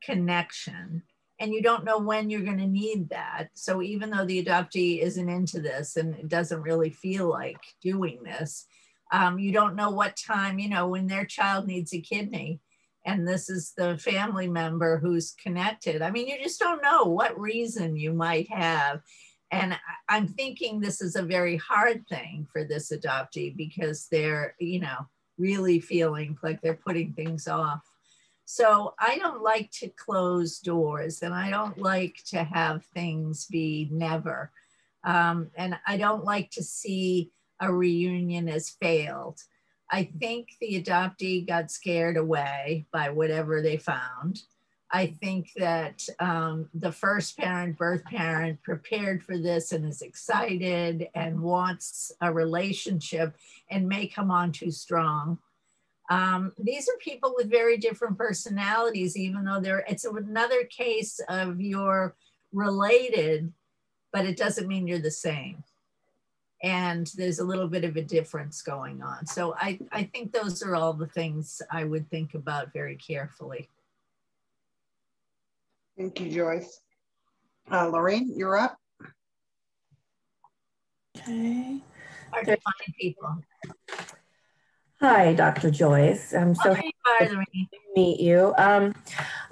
Speaker 1: connection. And you don't know when you're going to need that. So even though the adoptee isn't into this and it doesn't really feel like doing this, you don't know what time, you know, when their child needs a kidney and this is the family member who's connected. I mean, you just don't know what reason you might have. And I'm thinking this is a very hard thing for this adoptee because they're, you know, really feeling like they're putting things off. So I don't like to close doors and I don't like to have things be never. And I don't like to see a reunion as failed. I think the adoptee got scared away by whatever they found. I think that the first parent, birth parent, prepared for this and is excited and wants a relationship and may come on too strong. These are people with very different personalities, even though it's another case of you're related, but it doesn't mean you're the same. And there's a little bit of a difference going on. So I think those are all the things I would think about very carefully.
Speaker 2: Thank you, Joyce. Lorraine, you're up.
Speaker 8: Okay.
Speaker 1: Hard to find people.
Speaker 8: Hi, Dr. Joyce. I'm so happy to meet you.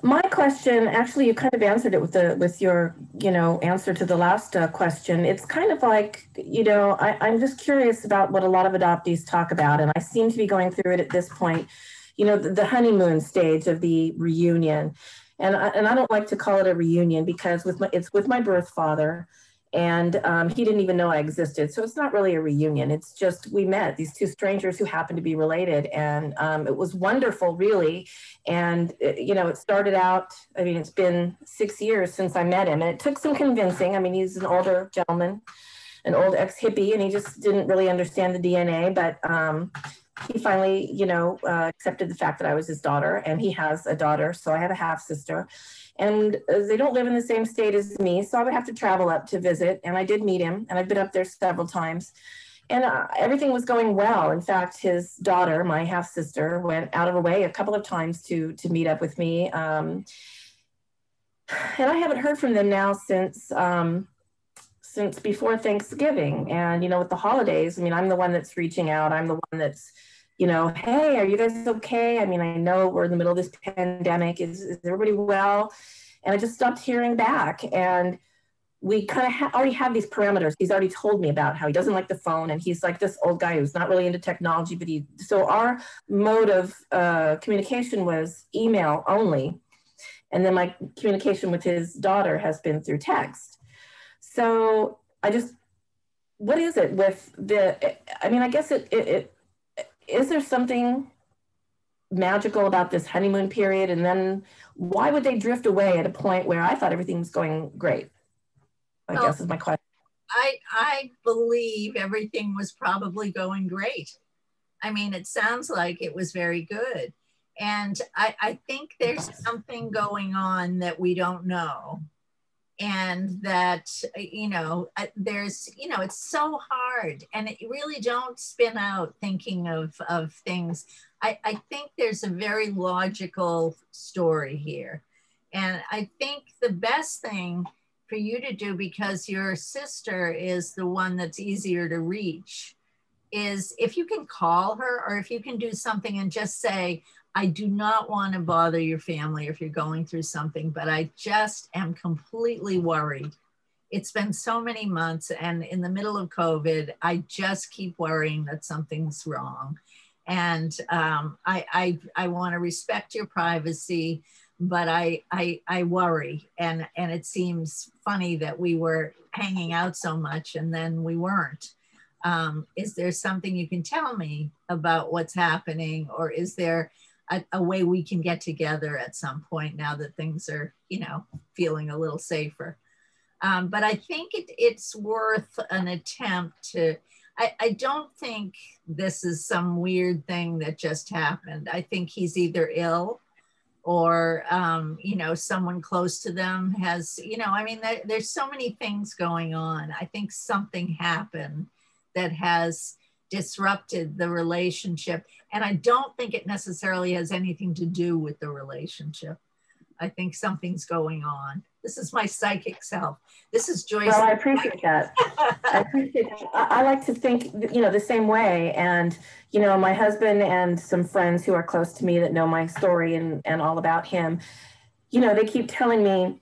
Speaker 8: My question, actually, you kind of answered it with your, answer to the last question. It's kind of like, I'm just curious about what a lot of adoptees talk about, and I seem to be going through it at this point, the honeymoon stage of the reunion. And I don't like to call it a reunion because it's with my birth father, and he didn't even know I existed. So it's not really a reunion. It's just we met these two strangers who happened to be related, and it was wonderful, really. And it started out. I mean, it's been 6 years since I met him, and it took some convincing. I mean, he's an older gentleman, an old ex-hippie, and he just didn't really understand the DNA, but. He finally, accepted the fact that I was his daughter, and he has a daughter. So I have a half sister, and they don't live in the same state as me. So I would have to travel up to visit. And I did meet him, and I've been up there several times, and everything was going well. In fact, his daughter, my half sister, went out of her way a couple of times to meet up with me. And I haven't heard from them now since before Thanksgiving. And, with the holidays, I mean, I'm the one that's reaching out. I'm the one that's, hey, are you guys okay? I mean, I know we're in the middle of this pandemic. Is everybody well? And I just stopped hearing back. And we kind of already have these parameters. He's already told me about how he doesn't like the phone. And he's like this old guy who's not really into technology. But so our mode of communication was email only. And then my communication with his daughter has been through text. So what is it with I guess is there something magical about this honeymoon period? And then why would they drift away at a point where I thought everything was going great? I guess is my question.
Speaker 1: I believe everything was probably going great. I mean, it sounds like it was very good. And I think there's something going on that we don't know. And that, there's, it's so hard, and it really don't spin out thinking of things. I think there's a very logical story here. And I think the best thing for you to do, because your sister is the one that's easier to reach, is if you can call her, or if you can do something and just say, I do not want to bother your family if you're going through something, but I just am completely worried. It's been so many months, and in the middle of COVID, I just keep worrying that something's wrong. And I want to respect your privacy, but I worry. And it seems funny that we were hanging out so much and then we weren't. Is there something you can tell me about what's happening, or is there a way we can get together at some point now that things are, feeling a little safer? But I think it's worth an attempt to, I don't think this is some weird thing that just happened. I think he's either ill or, someone close to them has, there's so many things going on. I think something happened that has disrupted the relationship. And I don't think it necessarily has anything to do with the relationship. I think something's going on. This is my psychic self. This is Joyce.
Speaker 8: Well, I appreciate that. I like to think, the same way. And, my husband and some friends who are close to me that know my story and all about him, they keep telling me,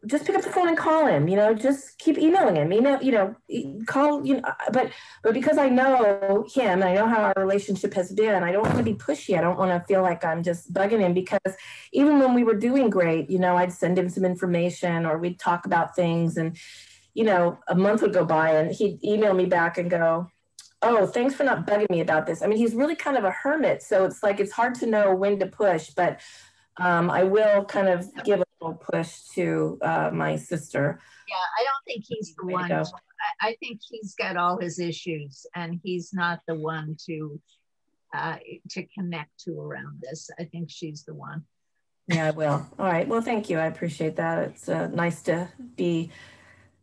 Speaker 8: just pick up the phone and call him, just keep emailing him, call, but because I know him and I know how our relationship has been, I don't want to be pushy. I don't want to feel like I'm just bugging him, because even when we were doing great, I'd send him some information or we'd talk about things, and, a month would go by and he'd email me back and go, Oh, thanks for not bugging me about this. I mean, he's really kind of a hermit, so it's like it's hard to know when to push, but I will kind of give a little push to my sister.
Speaker 1: Yeah, I don't think he's the one. I think he's got all his issues, and he's not the one to connect to around this. I think she's the one.
Speaker 8: Yeah, I will. All right. Well, thank you. I appreciate that. It's nice to be,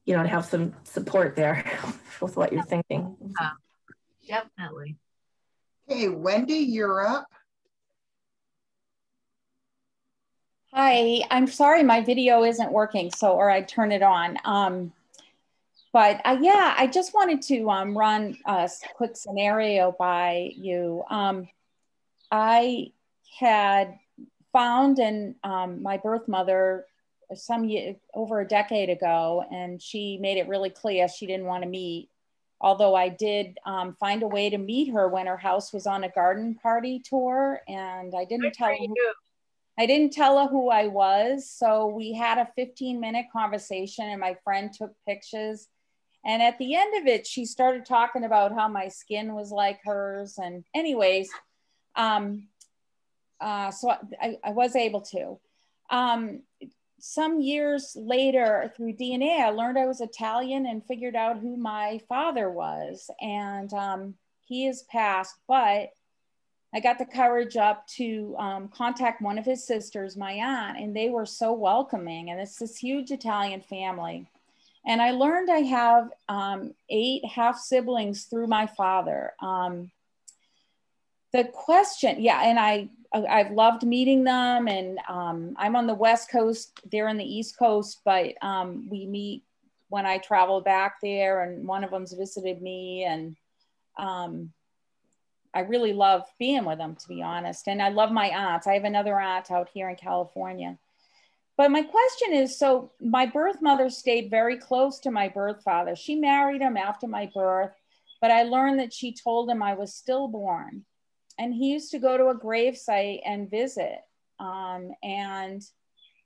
Speaker 8: you know, to have some support there with what you're thinking.
Speaker 1: Definitely.
Speaker 2: Okay, Wendy, you're up.
Speaker 9: Hi, I'm sorry my video isn't working, or I'd turn it on. Yeah, I just wanted to run a quick scenario by you. I had found my birth mother over a decade ago, and she made it really clear she didn't want to meet. Although I did find a way to meet her when her house was on a garden party tour, and I didn't tell her who I was. So we had a 15-minute conversation, and my friend took pictures. And at the end of it, she started talking about how my skin was like hers. And anyways, so I was able to. Some years later, through DNA, I learned I was Italian and figured out who my father was. And he is passed, but I got the courage up to contact one of his sisters, my aunt, and they were so welcoming. And it's this huge Italian family. And I learned I have 8 half siblings through my father. The question, yeah, and I've loved meeting them, and I'm on the West Coast, they're on the East Coast, but we meet when I travel back there, and one of them's visited me, and I really love being with them, to be honest. And I love my aunts. I have another aunt out here in California. But my question is, so my birth mother stayed very close to my birth father. She married him after my birth, but I learned that she told him I was stillborn. And he used to go to a gravesite and visit. And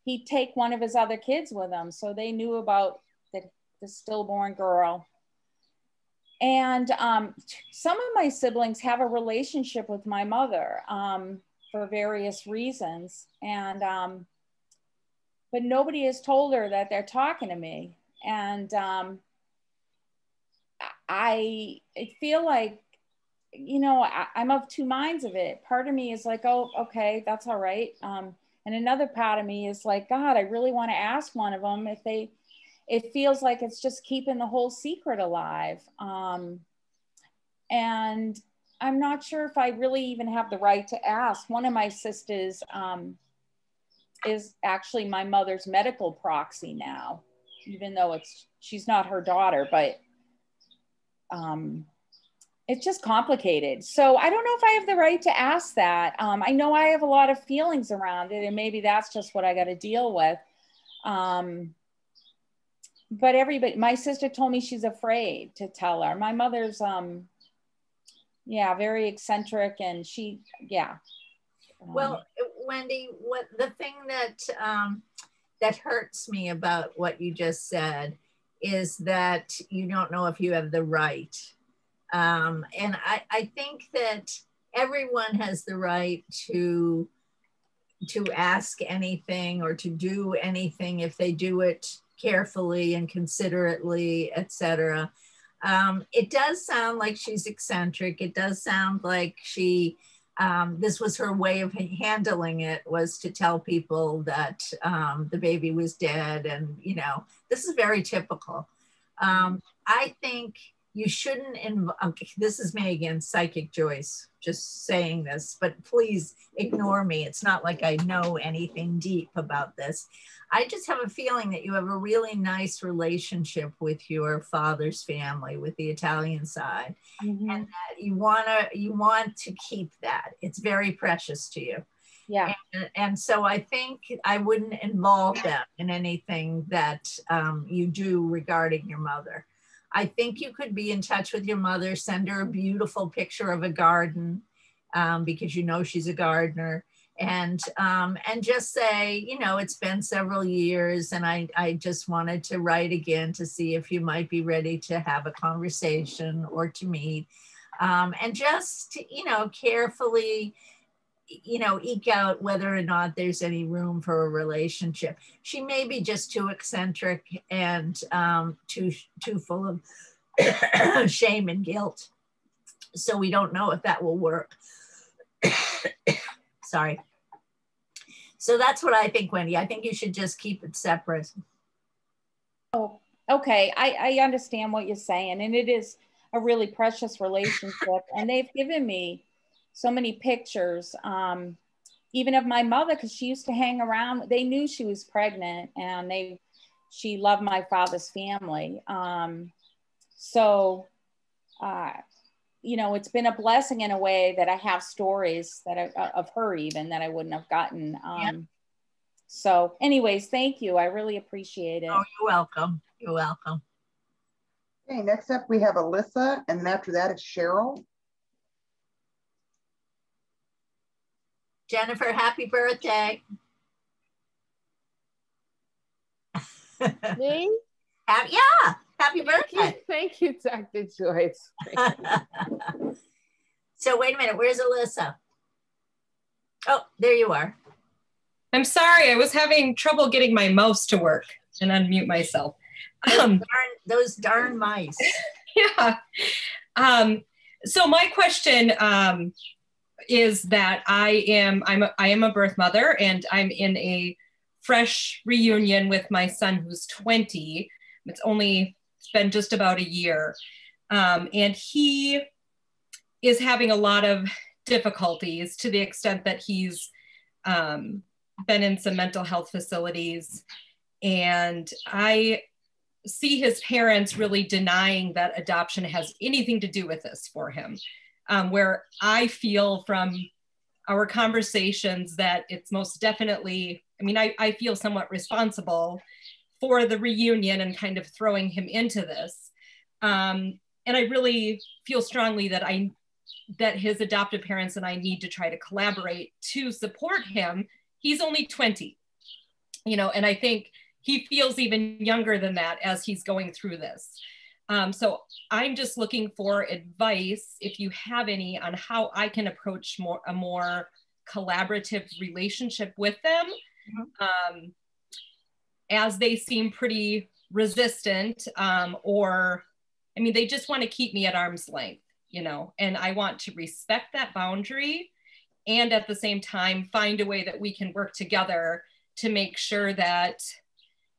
Speaker 9: he'd take one of his other kids with him. So they knew about the stillborn girl. And some of my siblings have a relationship with my mother for various reasons. And, but nobody has told her that they're talking to me. And I feel like, you know, I'm of two minds of it. Part of me is like, oh, okay, that's all right. And another part of me is like, God, I really want to ask one of them if it feels like it's just keeping the whole secret alive. And I'm not sure if I really even have the right to ask. One of my sisters is actually my mother's medical proxy now, even though she's not her daughter, but it's just complicated. So I don't know if I have the right to ask that. I know I have a lot of feelings around it, and maybe that's just what I got to deal with. But my sister told me she's afraid to tell her. My mother's, very eccentric, and
Speaker 1: Well, Wendy, the thing that hurts me about what you just said is that you don't know if you have the right. And I think that everyone has the right to ask anything or to do anything if they do it carefully and considerately, etc. It does sound like she's eccentric. It does sound like this was her way of handling it, was to tell people that the baby was dead. And, you know, this is very typical. I think you shouldn't, okay, this is me again, Psychic Joyce, just saying this, but please ignore me. It's not like I know anything deep about this. I just have a feeling that you have a really nice relationship with your father's family, with the Italian side, and that you want to keep that. It's very precious to you.
Speaker 9: Yeah.
Speaker 1: And so I think I wouldn't involve them in anything that you do regarding your mother. I think you could be in touch with your mother, send her a beautiful picture of a garden because you know she's a gardener, and just say, you know, it's been several years and I just wanted to write again to see if you might be ready to have a conversation or to meet. and just, carefully, eke out whether or not there's any room for a relationship. She may be just too eccentric and too full of shame and guilt. So we don't know if that will work. Sorry. So that's what I think, Wendy. I think you should just keep it separate.
Speaker 9: Oh, okay. I understand what you're saying. And it is a really precious relationship. And they've given me so many pictures, even of my mother, because she used to hang around. They knew she was pregnant, and she loved my father's family. It's been a blessing in a way that I have stories of her even that I wouldn't have gotten. So anyways, thank you. I really appreciate it.
Speaker 1: Oh, you're welcome. You're welcome.
Speaker 2: Okay, next up we have Alyssa, and then after that it's Cheryl.
Speaker 1: Jennifer, happy birthday.
Speaker 10: Me?
Speaker 1: Happy birthday.
Speaker 10: Thank you, Dr. Joyce.
Speaker 1: So wait a minute, where's Alyssa? Oh, there you are.
Speaker 11: I'm sorry, I was having trouble getting my mouse to work and unmute myself.
Speaker 1: Those darn mice.
Speaker 11: Yeah. So my question is that I am a birth mother, and I'm in a fresh reunion with my son who's 20. It's been just about a year. And he is having a lot of difficulties to the extent that he's been in some mental health facilities. And I see his parents really denying that adoption has anything to do with this for him. Where I feel from our conversations that it's most definitely, I feel somewhat responsible for the reunion and kind of throwing him into this. And I really feel strongly that his adoptive parents and I need to try to collaborate to support him. He's only 20, and I think he feels even younger than that as he's going through this. So I'm just looking for advice, if you have any, on how I can approach a more collaborative relationship with them, as they seem pretty resistant, they just want to keep me at arm's length, and I want to respect that boundary, and at the same time find a way that we can work together to make sure that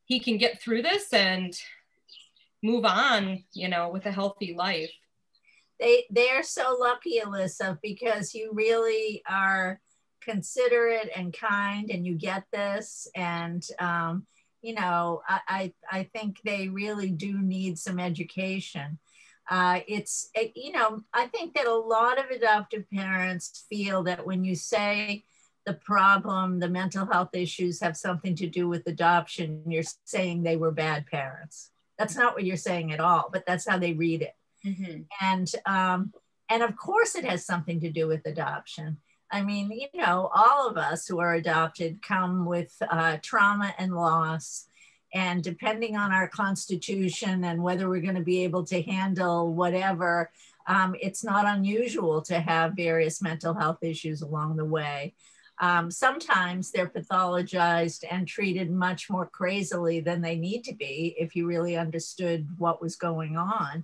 Speaker 11: he can get through this and move on, with a healthy life.
Speaker 1: They're so lucky, Alyssa, because you really are considerate and kind, and you get this. And, I think they really do need some education. I think that a lot of adoptive parents feel that when you say the problem, the mental health issues have something to do with adoption, you're saying they were bad parents. That's not what you're saying at all, but that's how they read it. Mm-hmm. And of course it has something to do with adoption. All of us who are adopted come with trauma and loss. And depending on our constitution and whether we're going to be able to handle whatever, it's not unusual to have various mental health issues along the way. Sometimes they're pathologized and treated much more crazily than they need to be if you really understood what was going on.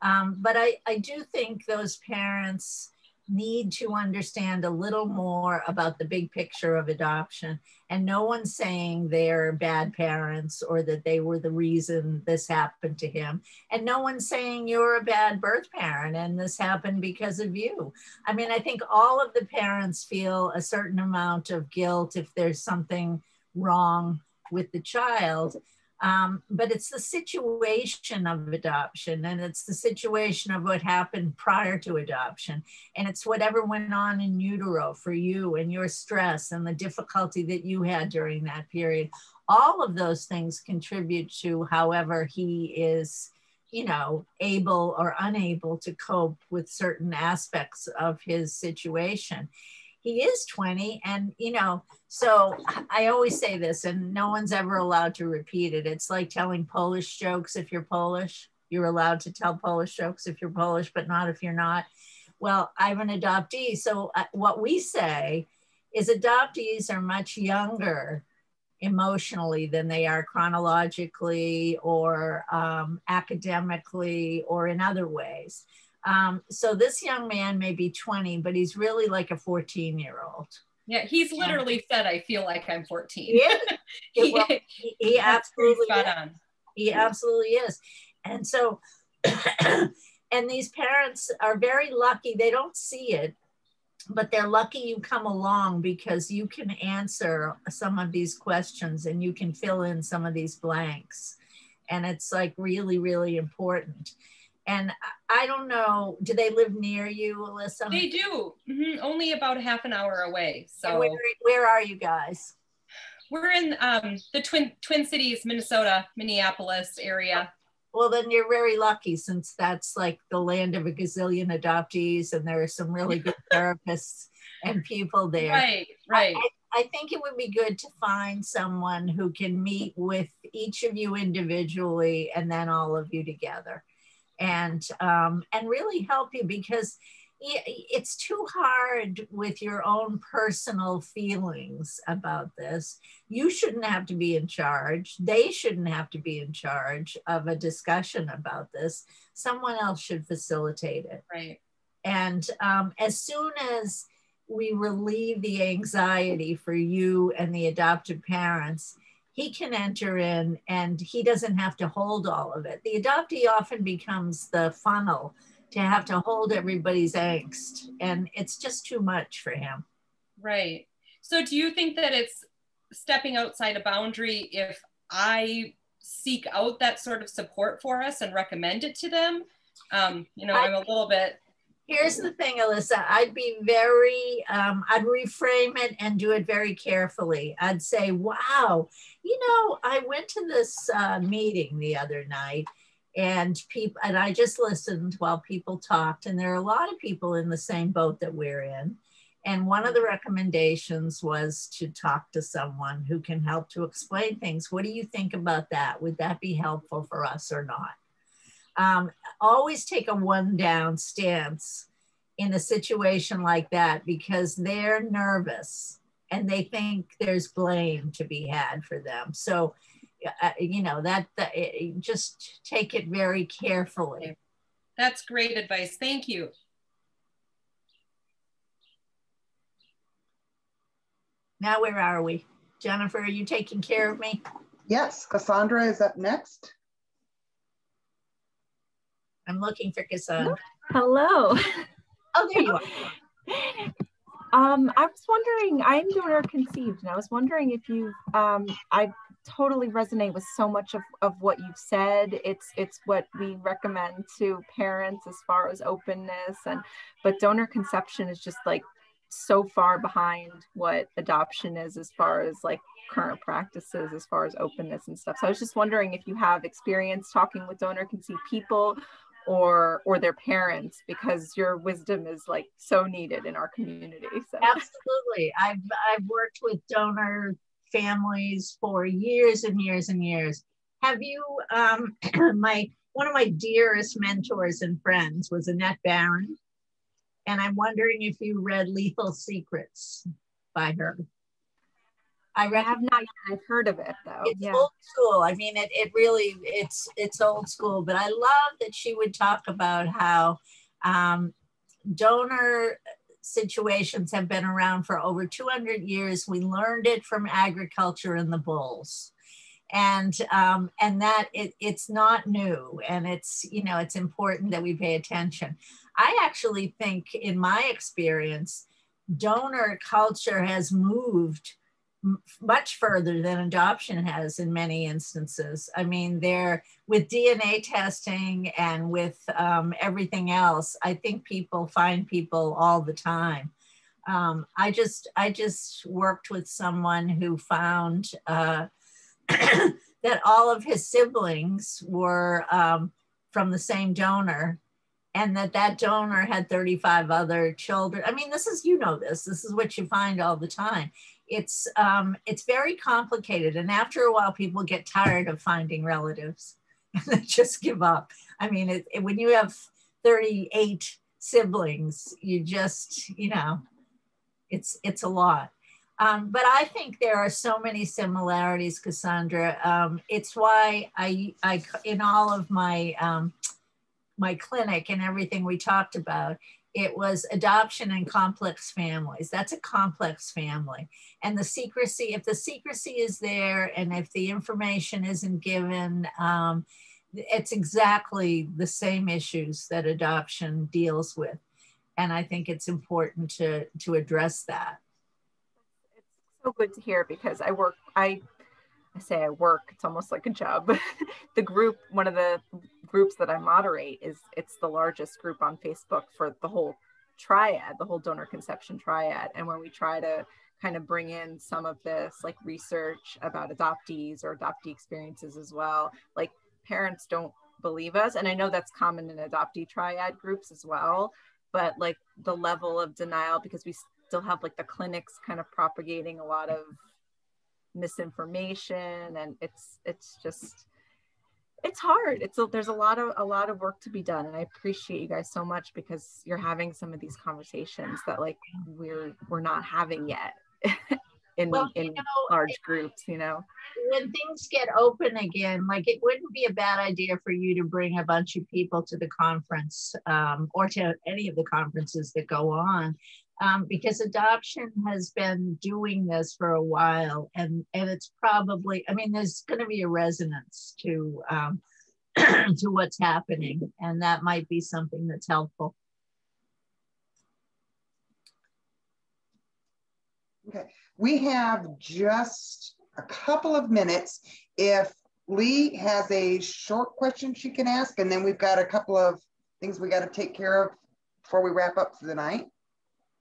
Speaker 1: But I do think those parents need to understand a little more about the big picture of adoption. And no one's saying they're bad parents or that they were the reason this happened to him. And no one's saying you're a bad birth parent and this happened because of you. I think all of the parents feel a certain amount of guilt if there's something wrong with the child. But it's the situation of adoption, and it's the situation of what happened prior to adoption. And it's whatever went on in utero for you and your stress and the difficulty that you had during that period. All of those things contribute to however he is, able or unable to cope with certain aspects of his situation. He is 20, and so I always say this, and no one's ever allowed to repeat it. It's like telling Polish jokes if you're Polish. You're allowed to tell Polish jokes if you're Polish, but not if you're not. Well, I'm an adoptee. So what we say is adoptees are much younger emotionally than they are chronologically or academically or in other ways. So this young man may be 20, but he's really like a 14-year-old.
Speaker 11: Yeah, he's literally said, I feel like I'm 14.
Speaker 1: Yeah. He absolutely
Speaker 11: spot
Speaker 1: is.
Speaker 11: on.
Speaker 1: He absolutely is. And so, and these parents are very lucky. They don't see it, but they're lucky you come along because you can answer some of these questions and you can fill in some of these blanks. And it's like really, really important. And I don't know, do they live near you, Alyssa?
Speaker 11: They do. Mm-hmm. Only about a half an hour away. So
Speaker 1: where are you guys?
Speaker 11: We're in the Twin Cities, Minnesota, Minneapolis area.
Speaker 1: Well, then you're very lucky, since that's like the land of a gazillion adoptees, and there are some really good therapists and people there.
Speaker 11: Right.
Speaker 1: I think it would be good to find someone who can meet with each of you individually and then all of you together, and really help you, because it's too hard with your own personal feelings about this. You shouldn't have to be in charge. They shouldn't have to be in charge of a discussion about this. Someone else should facilitate it.
Speaker 11: Right.
Speaker 1: And as soon as we relieve the anxiety for you and the adoptive parents, he can enter in and he doesn't have to hold all of it. The adoptee often becomes the funnel to have to hold everybody's angst, and it's just too much for him.
Speaker 11: Right. So do you think that it's stepping outside a boundary if I seek out that sort of support for us and recommend it to them? I'm a little bit...
Speaker 1: Here's the thing, Alyssa, I'd be very, I'd reframe it and do it very carefully. I'd say, wow, I went to this meeting the other night, and I just listened while people talked, and there are a lot of people in the same boat that we're in. And one of the recommendations was to talk to someone who can help to explain things. What do you think about that? Would that be helpful for us or not? Always take a one down stance in a situation like that, because they're nervous and they think there's blame to be had for them. So just take it very carefully.
Speaker 11: That's great advice. Thank you.
Speaker 1: Now, where are we? Jennifer, are you taking care of me?
Speaker 2: Yes, Cassandra is up next.
Speaker 1: I'm looking for Cassandra.
Speaker 12: Hello.
Speaker 1: Oh, there you are.
Speaker 12: I was wondering, I'm donor conceived, and I was wondering if you, I totally resonate with so much of what you've said. It's what we recommend to parents as far as openness, but donor conception is just like so far behind what adoption is as far as like current practices, as far as openness and stuff. So I was just wondering if you have experience talking with donor conceived people or their parents, because your wisdom is like so needed in our community. So.
Speaker 1: Absolutely. I've worked with donor families for years and years and years. Have you, one of my dearest mentors and friends was Annette Barron. And I'm wondering if you read Lethal Secrets by her.
Speaker 12: I have not yet. I've heard of it though.
Speaker 1: It's old school. I mean, it really, it's old school, but I love that she would talk about how donor situations have been around for over 200 years. We learned it from agriculture and the bulls. And that it's not new, and it's important that we pay attention. I actually think, in my experience, donor culture has moved much further than adoption has in many instances. I mean, with DNA testing and with everything else, I think people find people all the time. I just worked with someone who found that all of his siblings were from the same donor, and that donor had 35 other children. I mean, this is what you find all the time. It's very complicated. And after a while, people get tired of finding relatives. and just give up. I mean, when you have 38 siblings, you just, you know, it's a lot. But I think there are so many similarities, Cassandra. It's why I in all of my my clinic and everything we talked about, it was adoption and complex families. That's a complex family. And the secrecy, if the secrecy is there and if the information isn't given, it's exactly the same issues that adoption deals with. And I think it's important to address that.
Speaker 12: It's so good to hear, because I say I work, it's almost like a job, but the group, one of the groups that I moderate, it's the largest group on Facebook for the whole triad, the whole donor conception triad. And when we try to kind of bring in some of this like research about adoptees or adoptee experiences as well, like parents don't believe us. And I know that's common in adoptee triad groups as well, but like the level of denial, because we still have like the clinics kind of propagating a lot of misinformation, and it's just, it's hard. There's a lot of work to be done, and I appreciate you guys so much, because you're having some of these conversations that like we're not having yet in large groups, you know.
Speaker 1: When things get open again, like it wouldn't be a bad idea for you to bring a bunch of people to the conference, or to any of the conferences that go on, because adoption has been doing this for a while, and it's probably, I mean, there's going to be a resonance to to what's happening, and that might be something that's helpful.
Speaker 2: Okay, we have just a couple of minutes. If Lee has a short question she can ask, and then we've got a couple of things we got to take care of before we wrap up for the night.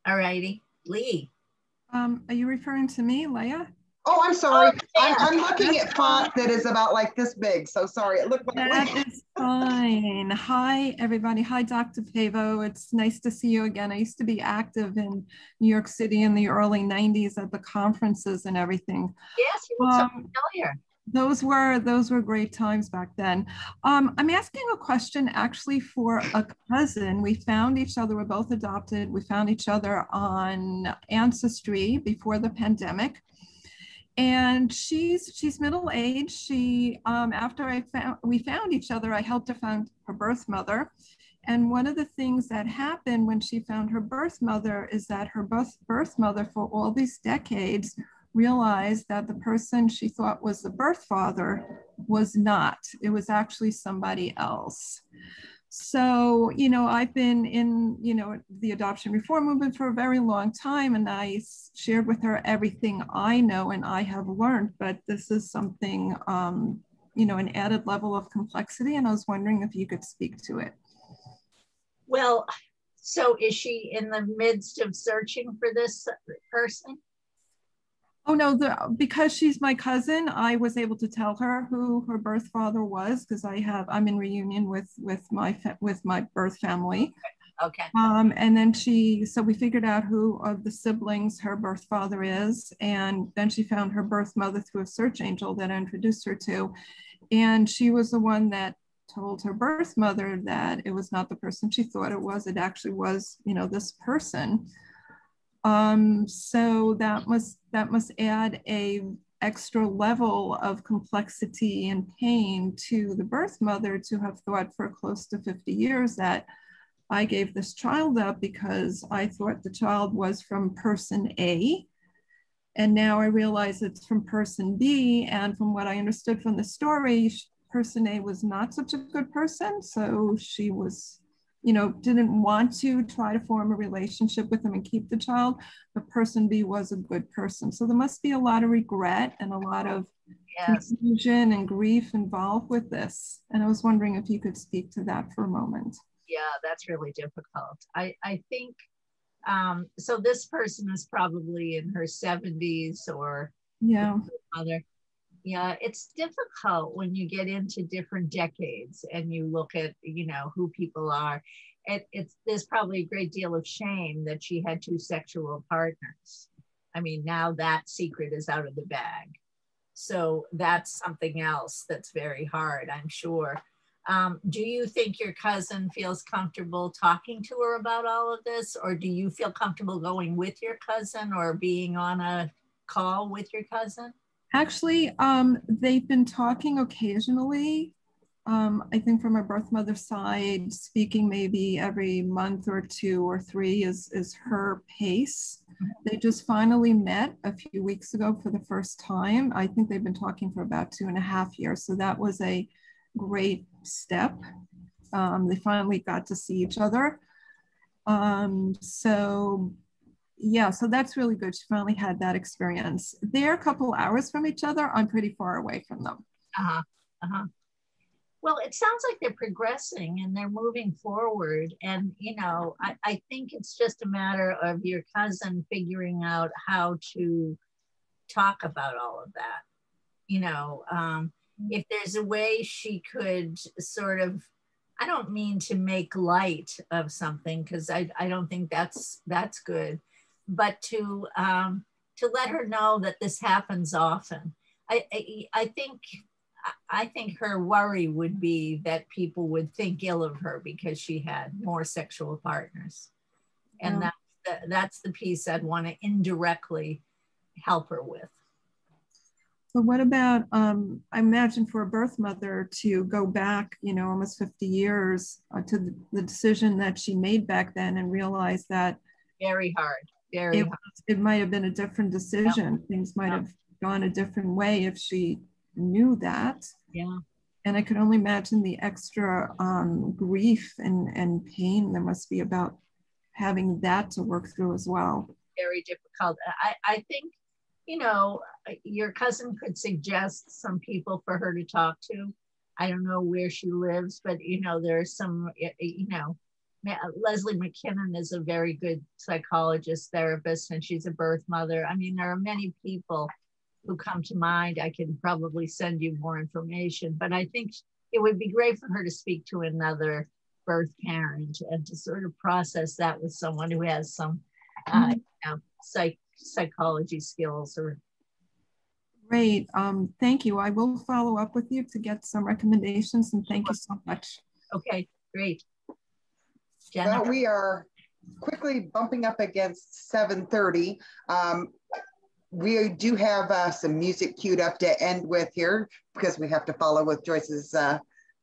Speaker 2: All
Speaker 1: righty, Lee.
Speaker 13: Are you referring to me, Leah?
Speaker 2: Oh, I'm sorry. I'm looking at font that is about like this big. So sorry. It looked like
Speaker 13: that is fine. Hi, everybody. Hi, Dr. Pavao. It's nice to see you again. I used to be active in New York City in the early 90s at the conferences and everything.
Speaker 1: Yes, you look so familiar.
Speaker 13: Those were great times back then. I'm asking a question actually for a cousin. We found each other, we're both adopted. We found each other on Ancestry before the pandemic. And she's middle-aged. She, after we found each other, I helped her find her birth mother. And one of the things that happened when she found her birth mother is that her birth mother for all these decades realized that the person she thought was the birth father was not. It was actually somebody else. So, you know, I've been in, you know, the adoption reform movement for a very long time, and I shared with her everything I know and I have learned, but this is something, you know, an added level of complexity, and I was wondering if you could speak to it.
Speaker 1: Well, so is she in the midst of searching for this person?
Speaker 13: Oh no, because she's my cousin, I was able to tell her who her birth father was, because I'm in reunion with my birth family.
Speaker 1: Okay.
Speaker 13: And then so we figured out who of the siblings her birth father is, and then she found her birth mother through a search angel that I introduced her to, and she was the one that told her birth mother that it was not the person she thought it was. It actually was, you know, this person. So that must add a extra level of complexity and pain to the birth mother to have thought for close to 50 years that I gave this child up because I thought the child was from person A. And now I realize it's from person B. And from what I understood from the story, person A was not such a good person. So she was, you know, didn't want to try to form a relationship with him and keep the child, but person B was a good person. So there must be a lot of regret and a lot of confusion and grief involved with this. And I was wondering if you could speak to that for a moment.
Speaker 1: Yeah, that's really difficult. I think, so this person is probably in her 70s or mother. Yeah, it's difficult when you get into different decades and you look at, you know, who people are. There's probably a great deal of shame that she had two sexual partners. I mean, now that secret is out of the bag. So that's something else that's very hard, I'm sure. Do you think your cousin feels comfortable talking to her about all of this, or do you feel comfortable going with your cousin or being on a call with your cousin?
Speaker 13: Actually, they've been talking occasionally. I think from my birth mother's side, speaking maybe every month or 2 or 3 is her pace. They just finally met a few weeks ago for the first time. I think they've been talking for about 2.5 years. So that was a great step. They finally got to see each other. So yeah, so that's really good. She finally had that experience. They're a couple hours from each other. I'm pretty far away from them.
Speaker 1: Well, it sounds like they're progressing and they're moving forward. And, you know, I think it's just a matter of your cousin figuring out how to talk about all of that. You know, if there's a way she could sort of, I don't mean to make light of something, because I don't think that's good, but to let her know that this happens often. I think her worry would be that people would think ill of her because she had more sexual partners. And that's the piece I'd want to indirectly help her with.
Speaker 13: So what about, I imagine for a birth mother to go back, you know, almost 50 years to the decision that she made back then and realize that
Speaker 1: very hard,
Speaker 13: it might have been a different decision. Yep. Things might have gone a different way if she knew that.
Speaker 1: Yeah.
Speaker 13: And I could only imagine the extra grief and pain there must be about having that to work through as well.
Speaker 1: Very difficult. I think, you know, your cousin could suggest some people for her to talk to. I don't know where she lives, but, you know, there's some, you know, Leslie McKinnon is a very good psychologist, therapist, and she's a birth mother. I mean, there are many people who come to mind. I can probably send you more information, but I think it would be great for her to speak to another birth parent and to sort of process that with someone who has some you know, psychology skills. Or
Speaker 13: great. Thank you. I will follow up with you to get some recommendations, and thank you so much.
Speaker 1: Okay, great.
Speaker 2: Jennifer? Well, we are quickly bumping up against 7:30. We do have some music queued up to end with here because we have to follow with Joyce's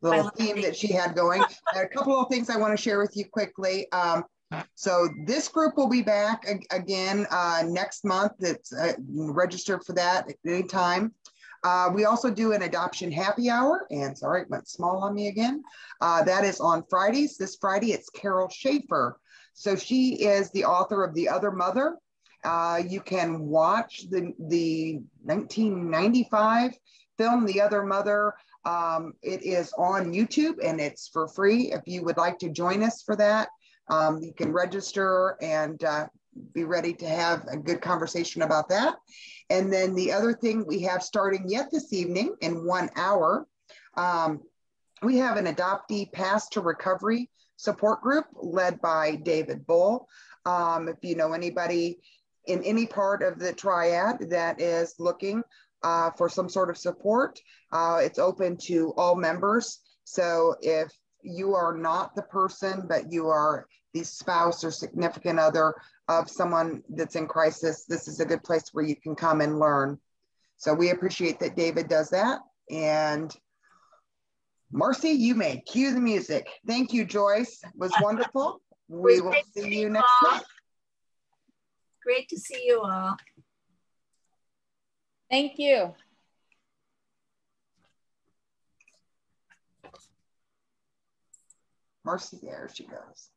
Speaker 2: little theme that she had going. A couple of things I want to share with you quickly. So this group will be back again next month. It's registered for that at any time. We also do an adoption happy hour, and sorry, it went small on me again. That is on Fridays. This Friday, it's Carol Schaefer. So she is the author of The Other Mother. You can watch the 1995 film, The Other Mother. It is on YouTube and it's for free. If you would like to join us for that, you can register and be ready to have a good conversation about that. And then the other thing we have starting yet this evening in 1 hour, we have an adoptee path to recovery support group led by David Bull. If you know anybody in any part of the triad that is looking for some sort of support, it's open to all members. So if you are not the person, but you are the spouse or significant other of someone that's in crisis, this is a good place where you can come and learn. So we appreciate that David does that. And Marcy, you may cue the music. Thank you, Joyce. It was wonderful. We will see you next month.
Speaker 1: Great to see you all.
Speaker 9: Thank you.
Speaker 2: Marcy, there she goes.